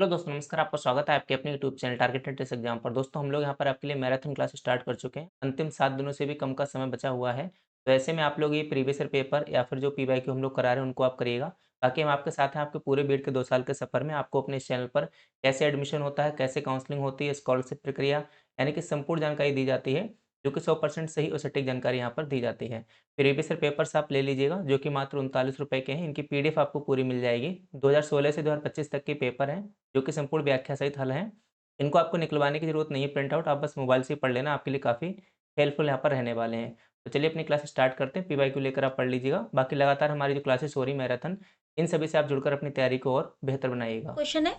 Hello दोस्तों, नमस्कार। आपका स्वागत है आपके अपने YouTube channel targeted test exam पर। दोस्तों, हम लोग यहाँ पर आपके लिए मैराथन क्लास स्टार्ट कर चुके हैं। अंतिम 7 दिनों से भी कम का समय बचा हुआ है। तो ऐसे में आप लोग ये प्रीवियस ईयर पेपर या फिर जो पीवाईक्यू हम लोग करा रहे हैं उनको आप करिएगा। बाकी हम आपके साथ हैं आपके पूरे बीएड के 2 साल के सफ़र में। आपको अपने इस चैनल पर कैसे एडमिशन होता है, कैसे काउंसलिंग होती है, स्कॉलरशिप प्रक्रिया यानी कि संपूर्ण जानकारी दी जाती है, जो कि 100% सही और सटीक जानकारी यहाँ पर दी जाती है। प्रीवियस ईयर पेपर्स आप ले लीजिएगा, जो कि मात्र ₹39 के हैं। इनकी पीडीएफ आपको पूरी मिल जाएगी। 2016 से 2025 तक के पेपर हैं, जो कि संपूर्ण व्याख्या सहित हल हैं। इनको आपको निकलवाने की ज़रूरत नहीं है प्रिंट आउट, आप बस मोबाइल से ही पढ़ लेना, आपके लिए काफ़ी हेल्पफुल यहाँ पर रहने वाले हैं। तो चलिए अपनी क्लास स्टार्ट करते हैं। पीवाईक्यू लेकर आप पढ़ लीजिएगा। बाकी लगातार हमारी जो क्लासेस हो रही मैराथन, इन सभी से आप जुड़कर अपनी तैयारी को और बेहतर बनाइएगा। क्वेश्चन है,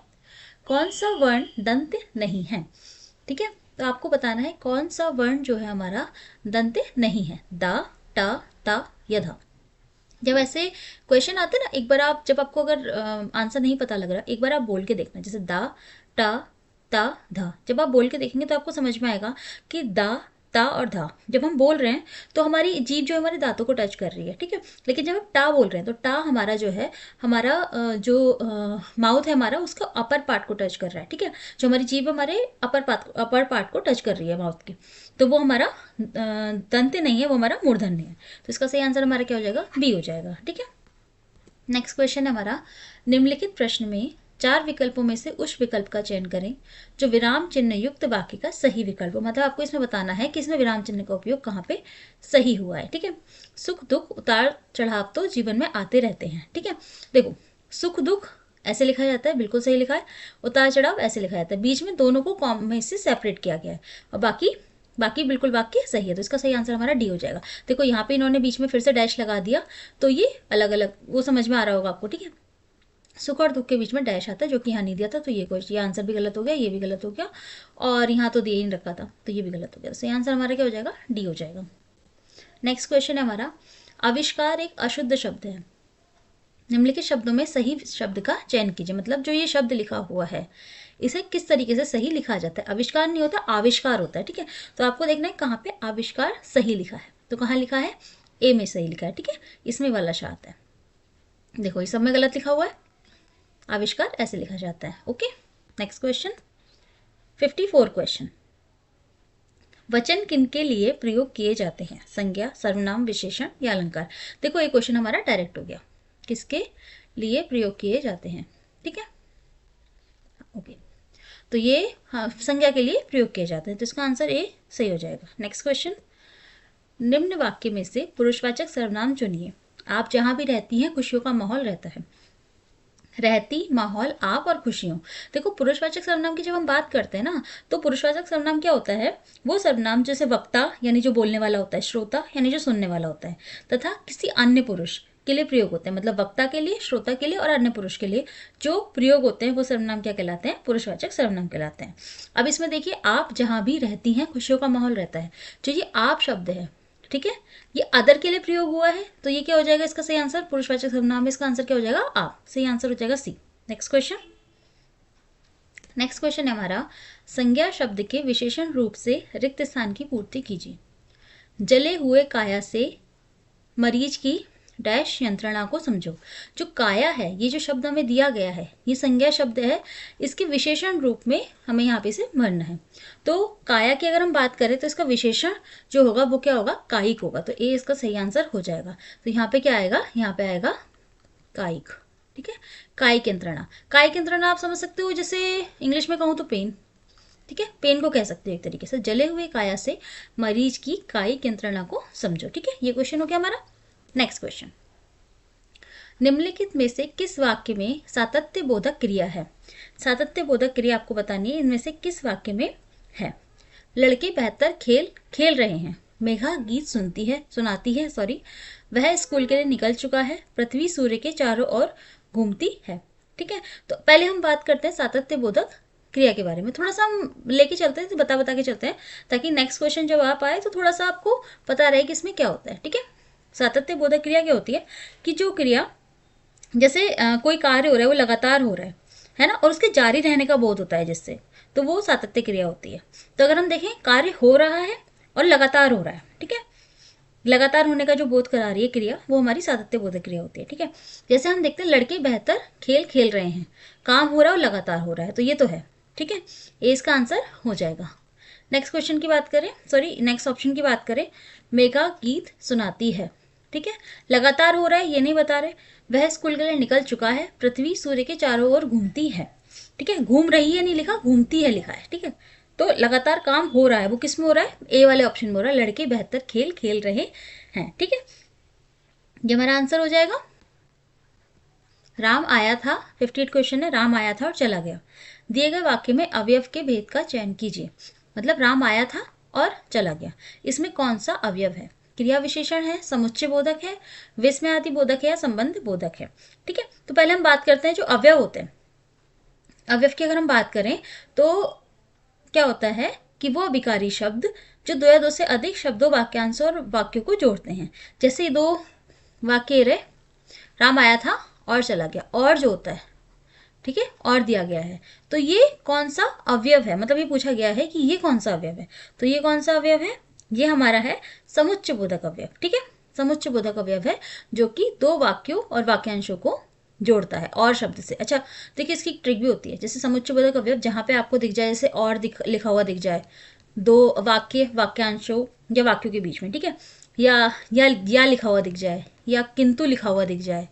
कौन सा वर्ण दंत नहीं है। ठीक है, तो आपको बताना है कौन सा वर्ण जो है हमारा दंत नहीं है। दा, टा, ता या धा। जब ऐसे क्वेश्चन आते हैं ना, एक बार आप, जब आपको अगर आंसर नहीं पता लग रहा, एक बार आप बोल के देखना। जैसे दा, टा, ता, धा। जब आप बोल के देखेंगे तो आपको समझ में आएगा कि दा, ता और धा जब हम बोल रहे हैं तो हमारी जीभ जो है हमारे दांतों को टच कर रही है। ठीक है, लेकिन जब हम टा बोल रहे हैं तो टा हमारा जो है, हमारा जो माउथ है हमारा, उसका अपर पार्ट को टच कर रहा है। ठीक है, जो हमारी जीभ हमारे अपर पार्ट को टच कर रही है माउथ के, तो वो हमारा दंत नहीं है, वो हमारा मूर्धन्य है। तो इसका सही आंसर हमारा क्या हो जाएगा? बी हो जाएगा। ठीक है, नेक्स्ट क्वेश्चन है हमारा, निम्नलिखित प्रश्न में 4 विकल्पों में से उस विकल्प का चयन करें जो विराम चिन्ह युक्त वाक्य का सही विकल्प हो। मतलब आपको इसमें बताना है कि इसमें विराम चिन्ह का उपयोग कहाँ पे सही हुआ है। ठीक है, सुख दुख उतार चढ़ाव तो जीवन में आते रहते हैं। ठीक है, देखो, सुख दुख ऐसे लिखा जाता है, बिल्कुल सही लिखा है। उतार चढ़ाव ऐसे लिखा जाता है, बीच में दोनों को कॉम में से सेपरेट किया गया है, और बाकी बाकी बिल्कुल वाक्य सही है। तो इसका सही आंसर हमारा डी हो जाएगा। देखो, यहाँ पे इन्होंने बीच में फिर से डैश लगा दिया, तो ये अलग अलग, वो समझ में आ रहा होगा आपको। ठीक है, सुख और दुख के बीच में डैश आता है, जो कि यहाँ नहीं दिया था, तो ये आंसर भी गलत हो गया, ये भी गलत हो गया, और यहाँ तो दिया ही नहीं रखा था, तो ये भी गलत हो गया। सही आंसर हमारा क्या हो जाएगा? डी हो जाएगा। नेक्स्ट क्वेश्चन है हमारा, आविष्कार एक अशुद्ध शब्द है। निम्नलिखित शब्दों में सही शब्द का चयन कीजिए। मतलब जो ये शब्द लिखा हुआ है, इसे किस तरीके से सही लिखा जाता है। आविष्कार नहीं होता, आविष्कार होता है। ठीक है, तो आपको देखना है कहाँ पे आविष्कार सही लिखा है। तो कहाँ लिखा है? ए में सही लिखा है। ठीक है, इसमें वाला शात है। देखो, इस सब में गलत लिखा हुआ है, आविष्कार ऐसे लिखा जाता है। ओके, नेक्स्ट क्वेश्चन, 54 क्वेश्चन, वचन किन के लिए प्रयोग किए जाते हैं? संज्ञा, सर्वनाम, विशेषण या अलंकार। देखो, ये क्वेश्चन हमारा डायरेक्ट हो गया, किसके लिए प्रयोग किए जाते हैं। ठीक है, ओके, तो ये हाँ संज्ञा के लिए प्रयोग किए जाते हैं, तो इसका आंसर ए सही हो जाएगा। नेक्स्ट क्वेश्चन, निम्न वाक्य में से पुरुषवाचक सर्वनाम चुनिए। आप जहां भी रहती हैं खुशियों का माहौल रहता है। रहती, माहौल, आप और खुशियों। देखो, पुरुषवाचक सर्वनाम की जब हम बात करते हैं ना, तो पुरुषवाचक सर्वनाम क्या होता है? वो सर्वनाम जैसे वक्ता यानी जो बोलने वाला होता है, श्रोता यानी जो सुनने वाला होता है, तथा किसी अन्य पुरुष के लिए प्रयोग होते हैं। मतलब वक्ता के लिए, श्रोता के लिए और अन्य पुरुष के लिए जो प्रयोग होते हैं वो सर्वनाम क्या कहलाते हैं? पुरुषवाचक सर्वनाम कहलाते हैं। अब इसमें देखिए, आप जहां भी रहती हैं खुशियों का माहौल रहता है, जो ये आप शब्द है, ठीक है, ये अदर के लिए प्रयोग हुआ है, तो ये क्या हो जाएगा? इसका सही आंसर पुरुषवाचक सर्वनाम है, इसका आंसर क्या हो जाएगा? आप। सही आंसर हो जाएगा सी। नेक्स्ट क्वेश्चन, नेक्स्ट क्वेश्चन है हमारा, संज्ञा शब्द के विशेषण रूप से रिक्त स्थान की पूर्ति कीजिए। जले हुए काया से मरीज की डैश यंत्रणा को समझो। जो काया है, ये जो शब्द हमें दिया गया है, ये संज्ञा शब्द है, इसके विशेषण रूप में हमें यहाँ पे से भरना है। तो काया की अगर हम बात करें तो इसका विशेषण जो होगा वो क्या होगा? कायिक होगा। तो ए इसका सही आंसर हो जाएगा। तो यहाँ पे क्या आएगा? यहाँ पे आएगा कायिक। ठीक है, कायिक यंत्रणा। कायिक यंत्रणा आप समझ सकते हो, जैसे इंग्लिश में कहूँ तो पेन। ठीक है, पेन को कह सकते हो एक तरीके से। जले हुए काया से मरीज की कायिक यंत्रणा को समझो। ठीक है, ये क्वेश्चन हो गया हमारा। नेक्स्ट क्वेश्चन, निम्नलिखित में से किस वाक्य में सातत्य बोधक क्रिया है? सातत्य बोधक क्रिया आपको बतानी है, इनमें से किस वाक्य में है? लड़के बेहतर खेल खेल रहे हैं। मेघा गीत सुनाती है सॉरी, वह स्कूल के लिए निकल चुका है। पृथ्वी सूर्य के चारों ओर घूमती है। ठीक है, तो पहले हम बात करते हैं सातत्य बोधक क्रिया के बारे में। थोड़ा सा हम लेके चलते हैं, तो बता के चलते हैं, ताकि नेक्स्ट क्वेश्चन जब आप आए तो थोड़ा सा आपको पता रहे कि इसमें क्या होता है। ठीक है, सातत्य बोधक क्रिया क्या होती है कि जो क्रिया, जैसे कोई कार्य हो रहा है, वो लगातार हो रहा है ना, और उसके जारी रहने का बोध होता है जिससे, तो वो सातत्य क्रिया होती है। तो अगर हम देखें, कार्य हो रहा है और लगातार हो रहा है, ठीक है, लगातार होने का जो बोध करा रही है क्रिया, वो हमारी सातत्य बोधक क्रिया होती है। ठीक है, जैसे हम देखते हैं लड़के बेहतर खेल खेल रहे हैं, काम हो रहा है और लगातार हो रहा है, तो ये तो है। ठीक है, ए इसका आंसर हो जाएगा। नेक्स्ट क्वेश्चन की बात करें, सॉरी नेक्स्ट ऑप्शन की बात करें, मेघा गीत सुनाती है। ठीक है, लगातार हो रहा है ये नहीं बता रहे, वह स्कूल के लिए निकल चुका है, पृथ्वी सूर्य के चारों ओर घूमती है। ठीक है, घूम रही है नहीं लिखा, घूमती है लिखा है। ठीक है, तो लगातार काम हो रहा है, वो किस में हो रहा है, ए वाले ऑप्शन में हो रहा है, लड़के बेहतर खेल खेल रहे हैं। ठीक है, ये हमारा आंसर हो जाएगा। राम आया था, 58 क्वेश्चन है, राम आया था और चला गया। दिए गए वाक्य में अवयव के भेद का चयन कीजिए। मतलब राम आया था और चला गया, इसमें कौन सा अवयव है, क्रिया विशेषण है, समुच्चय बोधक है, विस्मयादि बोधक है या संबंध बोधक है। ठीक है, तो पहले हम बात करते हैं जो अवयव होते हैं। अवयव की अगर हम बात करें तो क्या होता है कि वो अभिकारी शब्द जो दो या दो से अधिक शब्दों, वाक्यांशों और वाक्यों को जोड़ते हैं। जैसे दो वाक्य रहे, राम आया था और चला गया, और जो होता है, ठीक है, और दिया गया है, तो ये कौन सा अवयव है, मतलब ये पूछा गया है कि ये कौन सा अवयव है, तो ये कौन सा अवयव है, ये हमारा है समुच्चय बोधक अवयव। ठीक है, समुच्चय बोधक अवयव है जो कि दो वाक्यों और वाक्यांशों को जोड़ता है और शब्द से। अच्छा, देखिए इसकी ट्रिक भी होती है, जैसे समुच्चय बोधक अवयव जहाँ पे आपको दिख जाए, जैसे और लिखा हुआ दिख जाए दो वाक्य वाक्यांशों या वाक्यों के बीच में, ठीक है, या लिखा हुआ दिख जाए, या किंतु लिखा हुआ दिख जाए,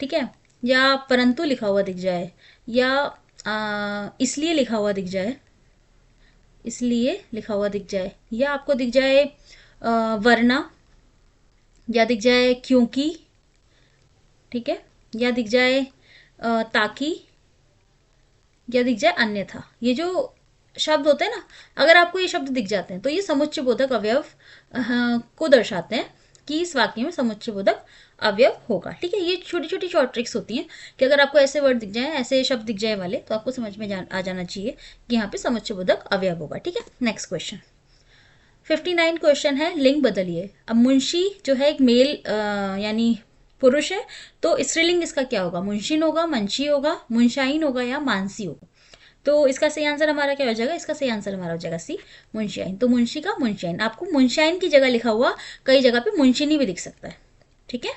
ठीक है, या परंतु लिखा हुआ दिख जाए, या इसलिए लिखा हुआ दिख जाए, इसलिए लिखा हुआ दिख जाए, या आपको दिख जाए वरना, या दिख जाए क्योंकि, ठीक है, या दिख जाए ताकि, या दिख जाए अन्यथा। ये जो शब्द होते हैं ना, अगर आपको ये शब्द दिख जाते हैं तो ये समुच्चय बोधक अवयव को दर्शाते हैं कि इस वाक्य में समुच्चय बोधक अवयव होगा। ठीक है, ये छोटी छोटी शॉर्ट ट्रिक्स होती हैं कि अगर आपको ऐसे वर्ड दिख जाए, ऐसे शब्द दिख जाए वाले, तो आपको समझ में आ जाना चाहिए कि यहाँ पे समुच्चय बोधक अवयव होगा। ठीक है, नेक्स्ट क्वेश्चन 59 क्वेश्चन है, लिंग बदलिए। अब मुंशी जो है एक मेल यानी पुरुष है, तो स्त्रीलिंग इसका क्या होगा, मुंशिन होगा, मंशी होगा, मुंशाइन होगा या मानसी होगा। तो इसका सही आंसर हमारा क्या हो जाएगा, इसका सही आंसर हमारा हो जाएगा सी, मुंशियाइन। तो मुंशी का मुंशियाइन, आपको मुंशियाइन की जगह लिखा हुआ कई जगह पे मुंशिनी भी दिख सकता है। ठीक है,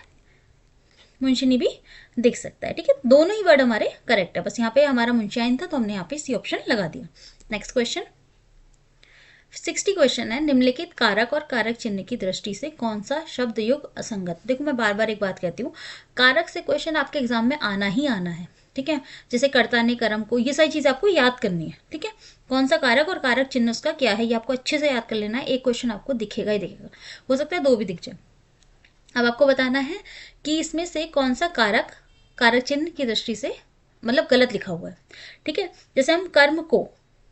मुंशिनी भी दिख सकता है। ठीक है, दोनों ही वर्ड हमारे करेक्ट है, बस यहाँ पे हमारा मुंशियाइन था तो हमने यहाँ पे सी ऑप्शन लगा दिया। नेक्स्ट क्वेश्चन 60 क्वेश्चन है, निम्नलिखित कारक और कारक चिन्ह की दृष्टि से कौन सा शब्द युग असंगत। देखो मैं बार बार एक बात कहती हूँ, कारक से क्वेश्चन आपके एग्जाम में आना ही आना है। ठीक है, जैसे कर्ता ने कर्म को, ये सारी चीज़ आपको याद करनी है। ठीक है, कौन सा कारक और कारक चिन्ह उसका क्या है, ये आपको अच्छे से याद कर लेना है। एक क्वेश्चन आपको दिखेगा ही दिखेगा, हो सकता है दो भी दिख जाए। अब आपको बताना है कि इसमें से कौन सा कारक कारक चिन्ह की दृष्टि से मतलब गलत लिखा हुआ है। ठीक है, जैसे हम कर्म को,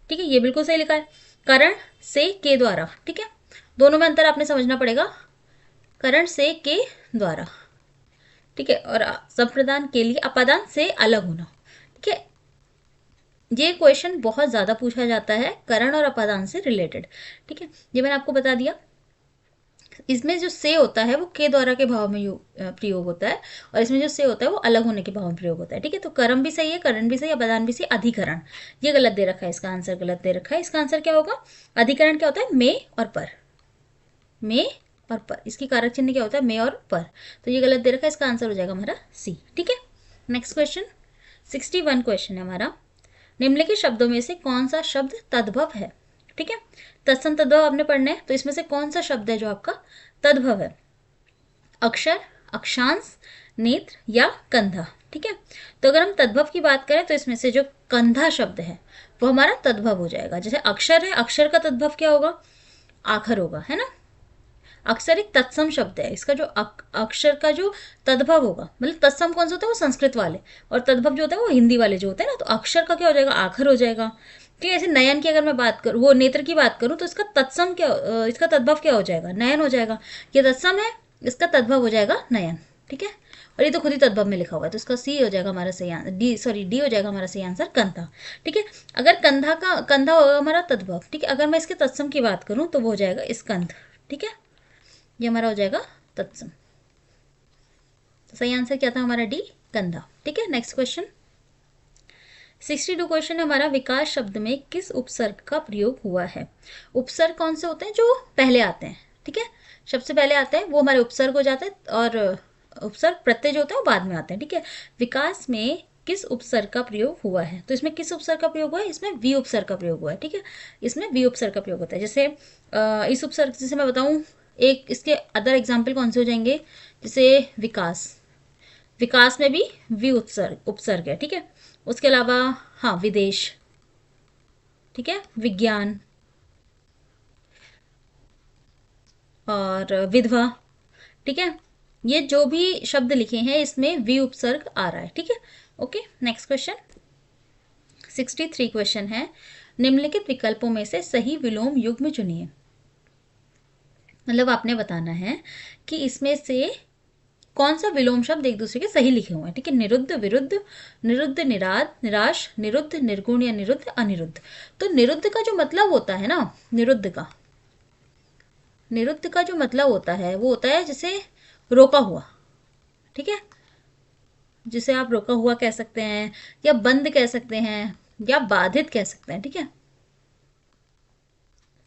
ठीक है, ये बिल्कुल सही लिखा है, करण से के द्वारा। ठीक है, दोनों में अंतर आपने समझना पड़ेगा, करण से के द्वारा। ठीक है, और संप्रदान के लिए अपादान से अलग होना। ठीक है, ये क्वेश्चन बहुत ज़्यादा पूछा जाता है करण और अपादान से रिलेटेड। ठीक है, ये मैंने आपको बता दिया। इसमें जो से होता है वो के द्वारा के भाव में प्रयोग होता है, और इसमें जो से होता है वो अलग होने के भाव में प्रयोग होता है। ठीक है, तो कर्म भी सही है, करण भी सही है, अपादान भी सही, अधिकरण ये गलत दे रखा है, इसका आंसर गलत दे रखा है। इसका आंसर क्या होगा, अधिकरण क्या होता है, में और पर, में और पर, इसकी कारक चिन्ह क्या होता है, में और पर, तो ये गलत दे रखा है, इसका आंसर हो जाएगा हमारा सी। ठीक है, नेक्स्ट क्वेश्चन 61 क्वेश्चन है हमारा, निम्नलिखित शब्दों में से कौन सा शब्द तद्भव है। ठीक है, तत्सम तद्भव आपने पढ़ना है, तो इसमें से कौन सा शब्द है जो आपका तद्भव है, अक्षर, अक्षांश, नेत्र या कंधा। ठीक है, तो अगर हम तद्भव की बात करें तो इसमें से जो कंधा शब्द है वो हमारा तद्भव हो जाएगा। जैसे अक्षर है, अक्षर का तद्भव क्या होगा, आखर होगा, है ना। अक्षर एक तत्सम शब्द है, इसका जो अक्षर का जो तद्भव होगा, मतलब तत्सम कौन सा होता है, वो संस्कृत वाले, और तद्भव जो होता है वो हिंदी वाले जो होते हैं ना, तो अक्षर का क्या हो जाएगा, आखर हो जाएगा। ठीक है, ऐसे नयन की अगर मैं बात करूँ, वो नेत्र की बात करूँ, तो इसका तत्सम क्या, इसका तद्भव क्या हो जाएगा, नयन हो जाएगा। ये तत्सम है, इसका तद्भव हो जाएगा नयन। ठीक है, और ये तो खुद ही तद्भव में लिखा हुआ है, तो इसका सी हो जाएगा हमारा सही आंसर, डी हो जाएगा हमारा सही आंसर, कंधा। ठीक है, अगर कंधा होगा हमारा तद्भव। ठीक है, अगर मैं इसके तत्सम की बात करूँ तो वो हो जाएगा स्कंध। ठीक है, ये हमारा हो जाएगा तत्सम। तो सही आंसर क्या था हमारा, डी, कंधा। ठीक है, नेक्स्ट क्वेश्चन 62 क्वेश्चन हमारा, विकास शब्द में किस उपसर्ग का प्रयोग हुआ है। उपसर्ग कौन से होते हैं, जो पहले आते हैं। ठीक है, शब्द से पहले आता है वो हमारे उपसर्ग हो जाता है, और उपसर्ग प्रत्यय जो होता है वो बाद में आता है, ठीक है। विकास में किस उपसर्ग का प्रयोग हुआ है, तो इसमें किस उपसर्ग का प्रयोग हुआ है, इसमें वी उपसर्ग का प्रयोग हुआ है, ठीक है। इसमें वी उपसर्ग का प्रयोग होता है। जैसे इस उपसर्ग, जैसे मैं बताऊं, एक इसके अदर एग्जाम्पल कौन से हो जाएंगे, जैसे विकास, विकास में भी वी उपसर्ग उपसर्ग है, ठीक है। उसके अलावा हाँ विदेश, ठीक है, विज्ञान और विधवा, ठीक है। ये जो भी शब्द लिखे हैं इसमें वी उपसर्ग आ रहा है, ठीक है। ओके, नेक्स्ट क्वेश्चन 63 क्वेश्चन है, निम्नलिखित विकल्पों में से सही विलोम युग्म चुनिए। मतलब आपने बताना है कि इसमें से कौन सा विलोम शब्द एक दूसरे के सही लिखे हुए हैं, ठीक है। निरुद्ध, विरुद्ध, निरुद्ध, निराद, निराश, निरुद्ध, निर्गुण या निरुद्ध, अनिरुद्ध। तो निरुद्ध का जो मतलब होता है ना, निरुद्ध का जो मतलब होता है वो होता है जैसे रोका हुआ, ठीक है। जिसे आप रोका हुआ कह सकते हैं, या बंद कह सकते हैं, या बाधित कह सकते हैं, ठीक है।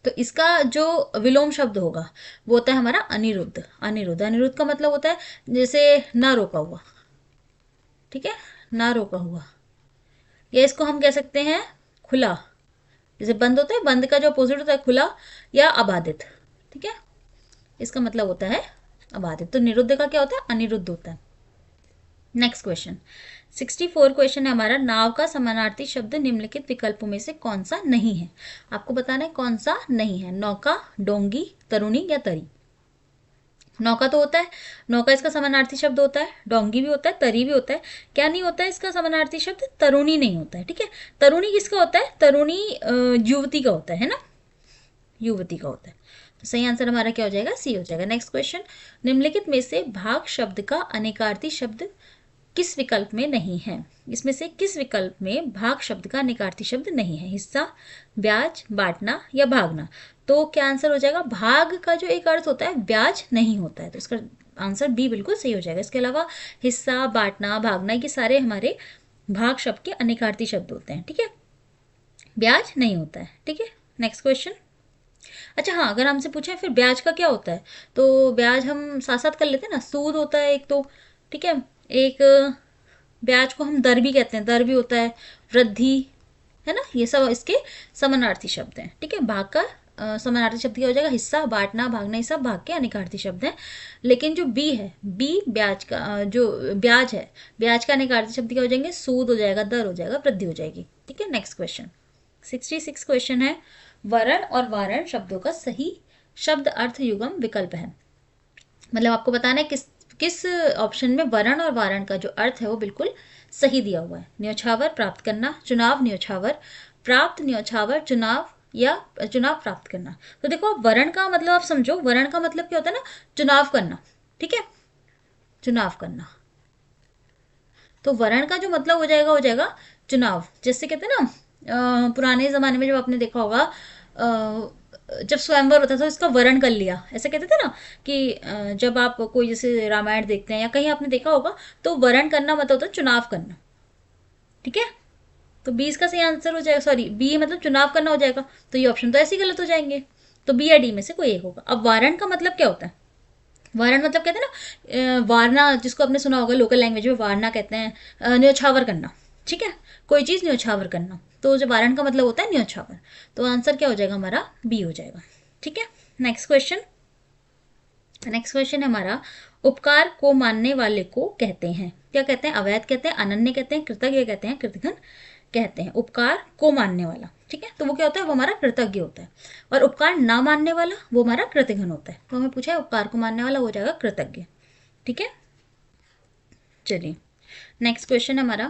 तो इसका जो विलोम शब्द होगा वो होता है हमारा अनिरुद्ध। अनिरुद्ध, अनिरुद्ध का मतलब होता है जैसे ना रोका हुआ, ठीक है, ना रोका हुआ। या इसको हम कह सकते हैं खुला, जैसे बंद होता है, बंद का जो अपोजिट होता है खुला या अबाधित, ठीक है। इसका मतलब होता है अबाधित। तो निरुद्ध का क्या होता है, अनिरुद्ध होता है। नेक्स्ट क्वेश्चन 64 क्वेश्चन है हमारा, नाव का समानार्थी शब्द निम्नलिखित विकल्पों में से कौन सा नहीं है। आपको बताना है कौन सा नहीं है। नौका, डोंगी, तरुणी या तरी। नौका तो होता है, नौका इसका समानार्थी शब्द होता है, डोंगी भी होता है, तरी भी होता है। क्या नहीं होता है इसका समानार्थी शब्द, तरुणी नहीं होता है, ठीक है। तरुणी किसका होता है, तरुणी युवती का होता है ना, युवती का होता है। तो सही आंसर हमारा क्या हो जाएगा, सी हो जाएगा। नेक्स्ट क्वेश्चन, निम्नलिखित में से भाग शब्द का अनेकार्थी शब्द किस विकल्प में नहीं है। इसमें से किस विकल्प में भाग शब्द का अनेकार्थी शब्द नहीं है। हिस्सा, ब्याज, बांटना या भागना। तो क्या आंसर हो जाएगा, भाग का जो एक अर्थ होता है ब्याज नहीं होता है, तो इसका आंसर बी बिल्कुल सही हो जाएगा। इसके अलावा हिस्सा, बांटना, भागना, ये सारे हमारे भाग शब्द के अनेकार्थी शब्द होते हैं, ठीक है। ब्याज नहीं होता है, ठीक है। नेक्स्ट क्वेश्चन, अच्छा हाँ, अगर हमसे पूछें फिर ब्याज का क्या होता है, तो ब्याज हम साथ साथ कर लेते हैं ना। सूद होता है एक तो, ठीक है। एक ब्याज को हम दर भी कहते हैं, दर भी होता है, वृद्धि, है ना। ये सब इसके समानार्थी शब्द हैं, ठीक है। भाग का समानार्थी शब्द क्या हो जाएगा, हिस्सा, बांटना, भागना, ये सब भाग के अनेकार्थी शब्द हैं। लेकिन जो बी है, बी ब्याज का जो ब्याज है, ब्याज का अनेकार्थी शब्द क्या हो जाएंगे, सूद हो जाएगा, दर हो जाएगा, वृद्धि हो जाएगी, ठीक है। नेक्स्ट क्वेश्चन 66 क्वेश्चन है, वरण और वारण शब्दों का सही शब्द अर्थ युगम विकल्प है। मतलब आपको बताना है किस किस ऑप्शन में वरण और वारण का जो अर्थ है वो बिल्कुल सही दिया हुआ है। न्योछावर, प्राप्त करना, चुनाव न्योछावर, प्राप्त न्योछावर, चुनाव या चुनाव प्राप्त करना। तो देखो वरण का मतलब आप समझो, वरण का मतलब क्या होता है ना, चुनाव करना, ठीक है, चुनाव करना। तो वरण का जो मतलब हो जाएगा चुनाव। जैसे कहते हैं ना पुराने ज़माने में जब आपने देखा होगा जब स्वयंवर होता था तो इसका वरण कर लिया, ऐसा कहते थे ना कि जब आप कोई जैसे रामायण देखते हैं या कहीं आपने देखा होगा, तो वरण करना मतलब होता है चुनाव करना, ठीक है। तो बी इसका सही आंसर हो जाएगा, सॉरी बी मतलब चुनाव करना हो जाएगा। तो ये ऑप्शन तो ऐसे ही गलत हो जाएंगे, तो बी या डी में से कोई एक होगा। अब वारण का मतलब क्या होता है, वारण मतलब कहते हैं ना वारना, जिसको आपने सुना होगा लोकल लैंग्वेज में, वारना कहते हैं न्योछावर करना, ठीक है, कोई चीज़ न्योछावर करना। तो जो वारण का मतलब होता है न्योछावर। तो आंसर क्या हो जाएगा हमारा, बी हो जाएगा, ठीक है। नेक्स्ट क्वेश्चन, नेक्स्ट क्वेश्चन है हमारा, उपकार को मानने वाले को कहते हैं, क्या कहते हैं, अवैध कहते हैं, अनन्य कहते हैं, कृतज्ञ कहते हैं, कृतघ्न कहते हैं। उपकार को मानने वाला, ठीक है, तो वो क्या होता है, वो हमारा कृतज्ञ होता है। और उपकार ना मानने वाला वो हमारा कृतघ्न होता है। तो हमें पूछा है उपकार को मानने वाला हो जाएगा कृतज्ञ, ठीक है। चलिए नेक्स्ट क्वेश्चन हमारा,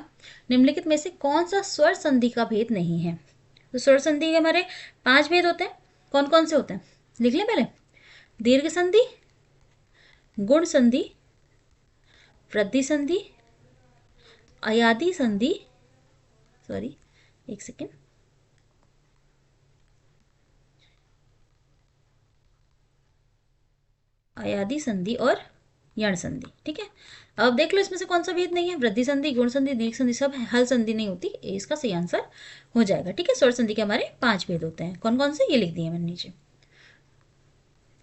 निम्नलिखित में से कौन सा स्वर संधि का भेद नहीं है। तो स्वर संधि के हमारे 5 भेद होते हैं, कौन कौन से होते हैं लिख लें पहले। दीर्घ संधि, गुण संधि, वृद्धि संधि, अयादि संधि, सॉरी एक सेकेंड, अयादि संधि और यण संधि, ठीक है। अब देख लो इसमें से कौन सा भेद नहीं है। वृद्धि संधि, गुण संधि, दीर्घ संधि सब है, हल संधि नहीं होती, इसका सही आंसर हो जाएगा, ठीक है। स्वर संधि के हमारे 5 भेद होते हैं, कौन कौन से ये लिख दिए मैंने नीचे,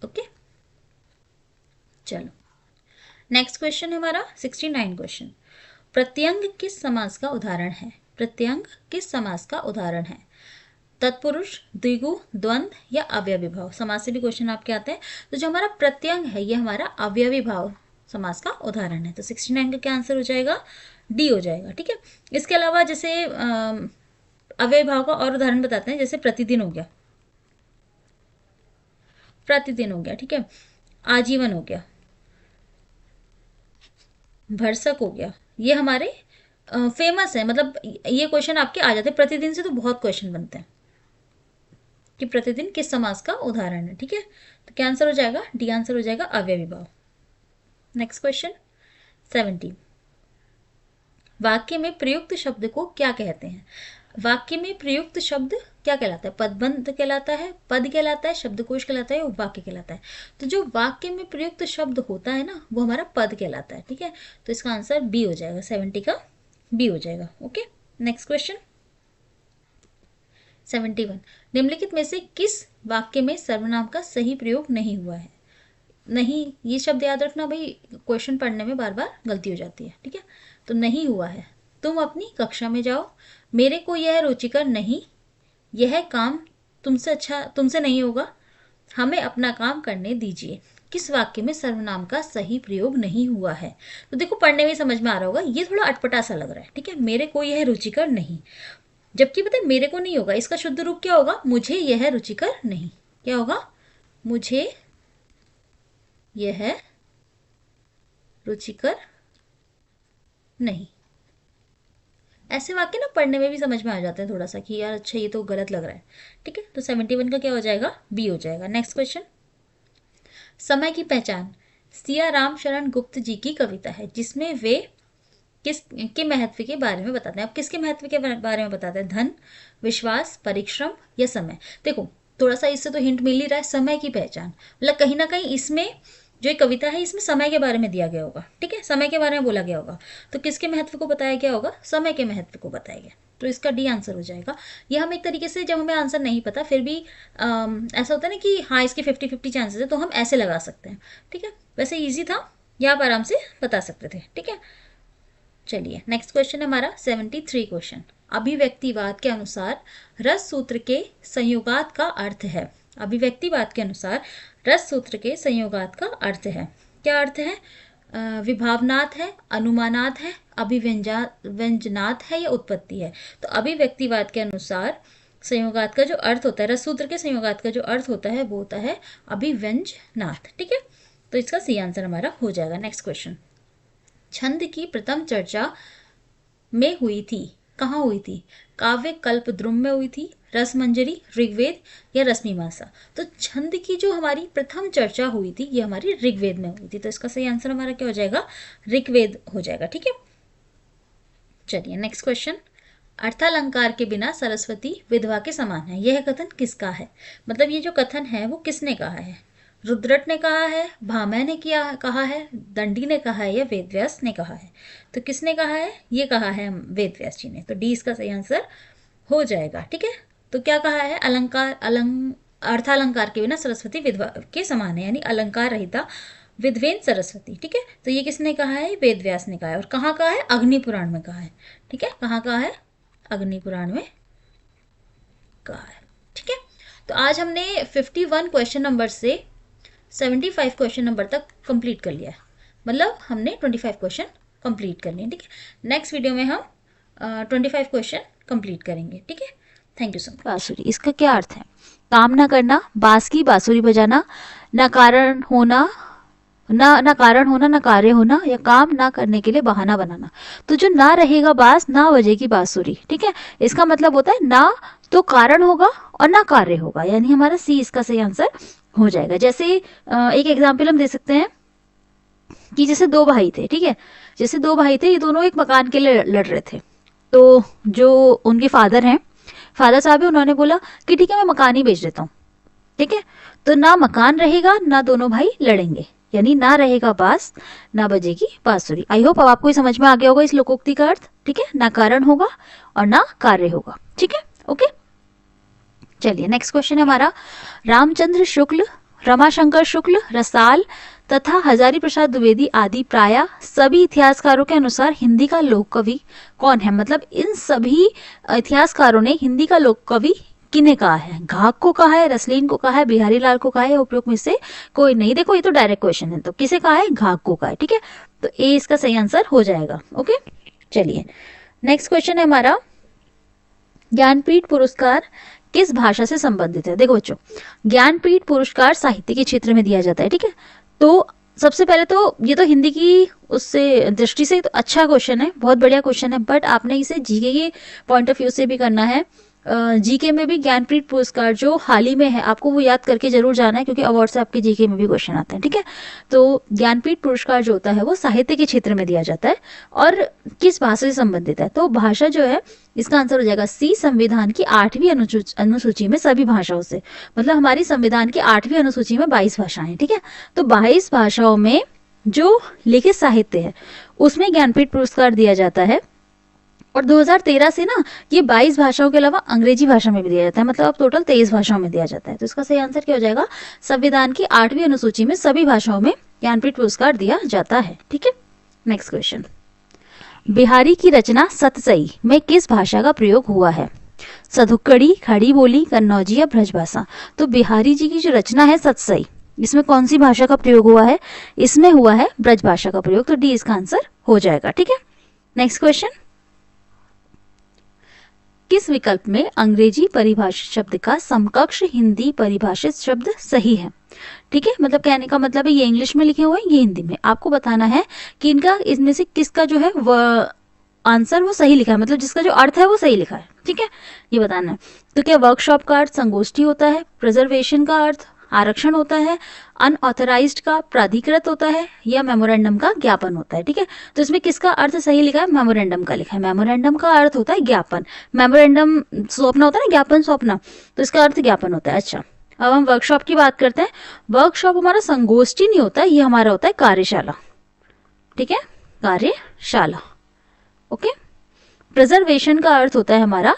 ओके। चलो नेक्स्ट क्वेश्चन है हमारा 69 क्वेश्चन। प्रत्यंग किस समास का उदाहरण है? प्रत्यंग किस समास का उदाहरण है? तत्पुरुष, द्विगु, द्वंद्व या अवयवी भाव? समास से भी क्वेश्चन आपके आते हैं। तो जो हमारा प्रत्यंग है ये हमारा अवयवी भाव समास का उदाहरण है। तो 69 का क्या आंसर हो जाएगा? डी हो जाएगा। ठीक है, इसके अलावा जैसे अवयवी भाव का और उदाहरण बताते हैं, जैसे प्रतिदिन हो गया, प्रतिदिन हो गया, ठीक है, आजीवन हो गया, भरसक हो गया, ये हमारे फेमस है, मतलब ये क्वेश्चन आपके आ जाते हैं। प्रतिदिन से तो बहुत क्वेश्चन बनते हैं कि प्रतिदिन किस समास का उदाहरण है। ठीक है, तो क्या आंसर हो जाएगा? डी आंसर हो जाएगा, अवयवी भाव। Next question 70। वाक्य में प्रयुक्त शब्द को क्या कहते हैं? वाक्य में प्रयुक्त शब्द क्या कहलाता है? पदबंध कहलाता है, पद कहलाता है, शब्दकोश कहलाता है, वाक्य कहलाता है। तो जो वाक्य में प्रयुक्त शब्द होता है ना, वो हमारा पद कहलाता है। ठीक है, तो इसका आंसर बी हो जाएगा, 70 का बी हो जाएगा। Okay, next question 71। निम्नलिखित में से किस वाक्य में सर्वनाम का सही प्रयोग नहीं हुआ है? नहीं, ये शब्द याद रखना भाई, क्वेश्चन पढ़ने में बार बार गलती हो जाती है। ठीक है, तो नहीं हुआ है। तुम अपनी कक्षा में जाओ, मेरे को यह रुचिकर नहीं, यह काम तुमसे नहीं होगा, हमें अपना काम करने दीजिए। किस वाक्य में सर्वनाम का सही प्रयोग नहीं हुआ है? तो देखो, पढ़ने में समझ में आ रहा होगा, ये थोड़ा अटपटा सा लग रहा है। ठीक है, मेरे को यह रुचिकर नहीं, जबकि पता है मेरे को नहीं होगा, इसका शुद्ध रूप क्या होगा? मुझे यह रुचिकर नहीं। क्या होगा? मुझे यह रुचिकर नहीं। ऐसे वाक्य ना पढ़ने में भी समझ में आ जाते हैं थोड़ा सा कि यार अच्छा ये तो गलत लग रहा है। ठीक है, तो 71 का क्या हो जाएगा? बी हो जाएगा। नेक्स्ट क्वेश्चन, समय की पहचान सिया राम शरण गुप्त जी की कविता है, जिसमें वे किसके महत्व के बारे में बताते हैं। अब किसके महत्व के बारे में बताते हैं? धन, विश्वास, परिश्रम या समय? देखो, थोड़ा सा इससे तो हिंट मिल ही रहा है, समय की पहचान, मतलब कहीं ना कहीं इसमें जो एक कविता है इसमें समय के बारे में दिया गया होगा। ठीक है, समय के बारे में बोला गया होगा, तो किसके महत्व को बताया गया होगा? समय के महत्व को बताया गया, तो इसका डी आंसर हो जाएगा। यह हम एक तरीके से, जब हमें आंसर नहीं पता फिर भी ऐसा होता है ना कि हाँ इसके 50-50 चांसेस है, तो हम ऐसे लगा सकते हैं। ठीक है, वैसे ईजी था, यह आप आराम से बता सकते थे। ठीक है, चलिए नेक्स्ट क्वेश्चन हमारा 73 क्वेश्चन। अभिव्यक्तिवाद के अनुसार रस सूत्र के संयोगात का अर्थ है। अभिव्यक्तिवाद के अनुसार रस सूत्र के संयोगात का अर्थ है। क्या अर्थ है? विभावनात् है, अनुमानात् है, अभिव्यंजनात् है या उत्पत्ति है? तो अभिव्यक्तिवाद के अनुसार संयोगात का जो अर्थ होता है, रस सूत्र के संयोगात का जो अर्थ होता है वो होता है अभिव्यंजनात्। ठीक है, तो इसका सी आंसर हमारा हो जाएगा। नेक्स्ट क्वेश्चन, छंद की प्रथम चर्चा में हुई थी, कहाँ हुई थी? काव्य कल्पद्रुम में हुई थी, रसमंजरी, ऋग्वेद या रश्मिमासा? तो छंद की जो हमारी प्रथम चर्चा हुई थी ये हमारी ऋग्वेद में हुई थी, तो इसका सही आंसर हमारा क्या हो जाएगा? ऋग्वेद हो जाएगा। ठीक है, चलिए नेक्स्ट क्वेश्चन, अर्थालंकार के बिना सरस्वती विधवा के समान है, यह कथन किसका है? मतलब ये जो कथन है वो किसने कहा है? रुद्रट ने कहा है, भामह ने कहा है, दंडी ने कहा है या वेदव्यास ने कहा है? तो किसने कहा है? ये कहा है वेदव्यास जी ने, तो डी इसका सही आंसर हो जाएगा। ठीक है, तो क्या कहा है? अर्थालंकार के बिना सरस्वती विधवा के समान है, यानी अलंकार रहिता विधवेन सरस्वती। ठीक है, तो ये किसने कहा है? वेदव्यास ने कहा है। और कहाँ कहा है? अग्नि पुराण में कहा है। ठीक है, कहाँ कहा है? अग्नि पुराण में कहा है। ठीक है, तो आज हमने 51 क्वेश्चन नंबर से 75 क्वेश्चन नंबर तक कंप्लीट कर लिया है, मतलब हमने 25 क्वेश्चन कंप्लीट कर लिए। ठीक है, नेक्स्ट वीडियो में हम 25 क्वेश्चन कंप्लीट करेंगे। ठीक है, थैंक यू सो मच। बांसुरी, इसका क्या अर्थ है? काम ना करना, बांस की बांसुरी बजाना, ना कारण होना, ना कारण होना, ना कार्य होना, या काम ना करने के लिए बहाना बनाना। तो जो ना रहेगा बांस, ना बजेगी बांसुरी। ठीक है, इसका मतलब होता है ना तो कारण होगा और ना कार्य होगा, यानी हमारा सी इसका सही आंसर हो जाएगा। जैसे एक एग्जाम्पल हम दे सकते हैं कि जैसे दो भाई थे। ठीक है, जैसे दो भाई थे, ये दोनों एक मकान के लिए लड़ रहे थे। तो जो उनके फादर हैं, फादर साहब है, उन्होंने बोला कि ठीक है मैं मकान ही बेच देता हूँ। ठीक है, तो ना मकान रहेगा ना दोनों भाई लड़ेंगे, यानी ना रहेगा बांस ना बजेगी बांसुरी। आई होप अब आपको समझ में आ गया होगा इस लोकोक्ति का अर्थ। ठीक है, ना कारण होगा और ना कार्य होगा। ठीक है, ओके, चलिए नेक्स्ट क्वेश्चन है हमारा, रामचंद्र शुक्ल, रमाशंकर शुक्ल, रसाल, तथा हजारी प्रसाद द्विवेदी आदि प्राय सभी इतिहासकारों के अनुसार हिंदी का लोक कवि कौन है। मतलब इन सभी इतिहासकारों ने हिंदी का लोक कवि किन्हें कहा है, घाघ को कहा है, रसलीन को कहा है, बिहारी लाल को कहा है, उपरोक्त में से कोई नहीं। देखो ये तो डायरेक्ट क्वेश्चन है, तो किसे कहा है, घाघ को कहा है। ठीक है, तो ए इसका सही आंसर हो जाएगा। ओके, चलिए नेक्स्ट क्वेश्चन है हमारा, ज्ञानपीठ पुरस्कार किस भाषा से संबंधित है। देखो बच्चों, ज्ञानपीठ पुरस्कार साहित्य के क्षेत्र में दिया जाता है। ठीक है, तो सबसे पहले तो ये तो हिंदी की उससे दृष्टि से तो अच्छा क्वेश्चन है, बहुत बढ़िया क्वेश्चन है, बट आपने इसे जीके के पॉइंट ऑफ व्यू से भी करना है। जीके में भी ज्ञानपीठ पुरस्कार जो हाल ही में है, आपको वो याद करके जरूर जाना है, क्योंकि अवार्ड से आपके जीके में भी क्वेश्चन आते हैं। ठीक है, तो ज्ञानपीठ पुरस्कार जो होता है वो साहित्य के क्षेत्र में दिया जाता है और किस भाषा से संबंधित है, तो भाषा जो है इसका आंसर हो जाएगा सी, संविधान की 8वीं अनुसूची में सभी भाषाओं से। मतलब हमारी संविधान की 8वीं अनुसूची में 22 भाषाएं। ठीक है, तो 22 भाषाओं में जो लिखित साहित्य है उसमें ज्ञानपीठ पुरस्कार दिया जाता है। और 2013 से ना ये 22 भाषाओं के अलावा अंग्रेजी भाषा में भी दिया जाता है, मतलब अब टोटल 23 भाषाओं में दिया जाता है। तो इसका सही आंसर क्या हो जाएगा, संविधान की 8वीं अनुसूची में सभी भाषाओं में ज्ञानपीठ पुरस्कार दिया जाता है। ठीक है, नेक्स्ट क्वेश्चन, बिहारी की रचना सतसई में किस भाषा का प्रयोग हुआ है। सधुक्कड़ी, खड़ी बोली, कन्नौजी या ब्रजभाषा। तो बिहारी जी की जो रचना है सतसई, इसमें कौन सी भाषा का प्रयोग हुआ है, इसमें हुआ है ब्रजभाषा का प्रयोग। तो डी इसका आंसर हो जाएगा। ठीक है, नेक्स्ट क्वेश्चन, किस विकल्प में अंग्रेजी परिभाषित शब्द का समकक्ष हिंदी परिभाषित शब्द सही है। ठीक है, मतलब कहने का मतलब है ये इंग्लिश में लिखे हुए हैं, ये हिंदी में। आपको बताना है कि इनका इसमें से किसका जो है वह आंसर वो सही लिखा है, मतलब जिसका जो अर्थ है वो सही लिखा है। ठीक है, ये बताना है। तो क्या वर्कशॉप का अर्थ संगोष्ठी होता है, प्रिजर्वेशन का अर्थ आरक्षण होता है, अनऑथराइज्ड का प्राधिकृत होता है, या मेमोरेंडम का ज्ञापन होता है। ठीक है, तो इसमें किसका अर्थ सही लिखा है, मेमोरेंडम का लिखा है। मेमोरेंडम का अर्थ होता है ज्ञापन, मेमोरेंडम सौंपना होता है ना, ज्ञापन सौंपना, तो इसका अर्थ ज्ञापन होता है। अच्छा, अब हम वर्कशॉप की बात करते हैं। वर्कशॉप हमारा संगोष्ठी नहीं होता है, ये हमारा होता है कार्यशाला। ठीक है, कार्यशाला। ओके, प्रिजर्वेशन का अर्थ होता है हमारा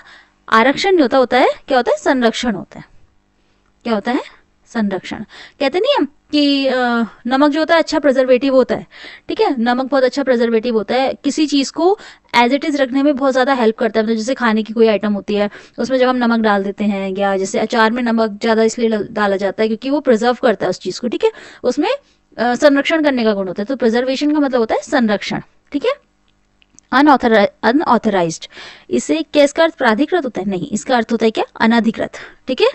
आरक्षण नहीं होता, होता है क्या होता है, संरक्षण होता है। क्या होता है, संरक्षण। कहते नहीं हम कि नमक जो होता है अच्छा प्रिजर्वेटिव होता है। ठीक है, नमक बहुत अच्छा प्रिजर्वेटिव होता है, किसी चीज को एज इट इज रखने में बहुत ज्यादा हेल्प करता है। मतलब जैसे खाने की कोई आइटम होती है, उसमें जब हम नमक डाल देते हैं, या जैसे अचार में नमक ज्यादा इसलिए डाला जाता है क्योंकि वो प्रिजर्व करता है उस चीज को। ठीक है, उसमें संरक्षण करने का गुण होता है, तो प्रिजर्वेशन का मतलब होता है संरक्षण। ठीक है, अनऑथराइज्ड, इसे क्या इसका अर्थ प्राधिकृत होता है, नहीं, इसका अर्थ होता है क्या, अनधिकृत। ठीक है,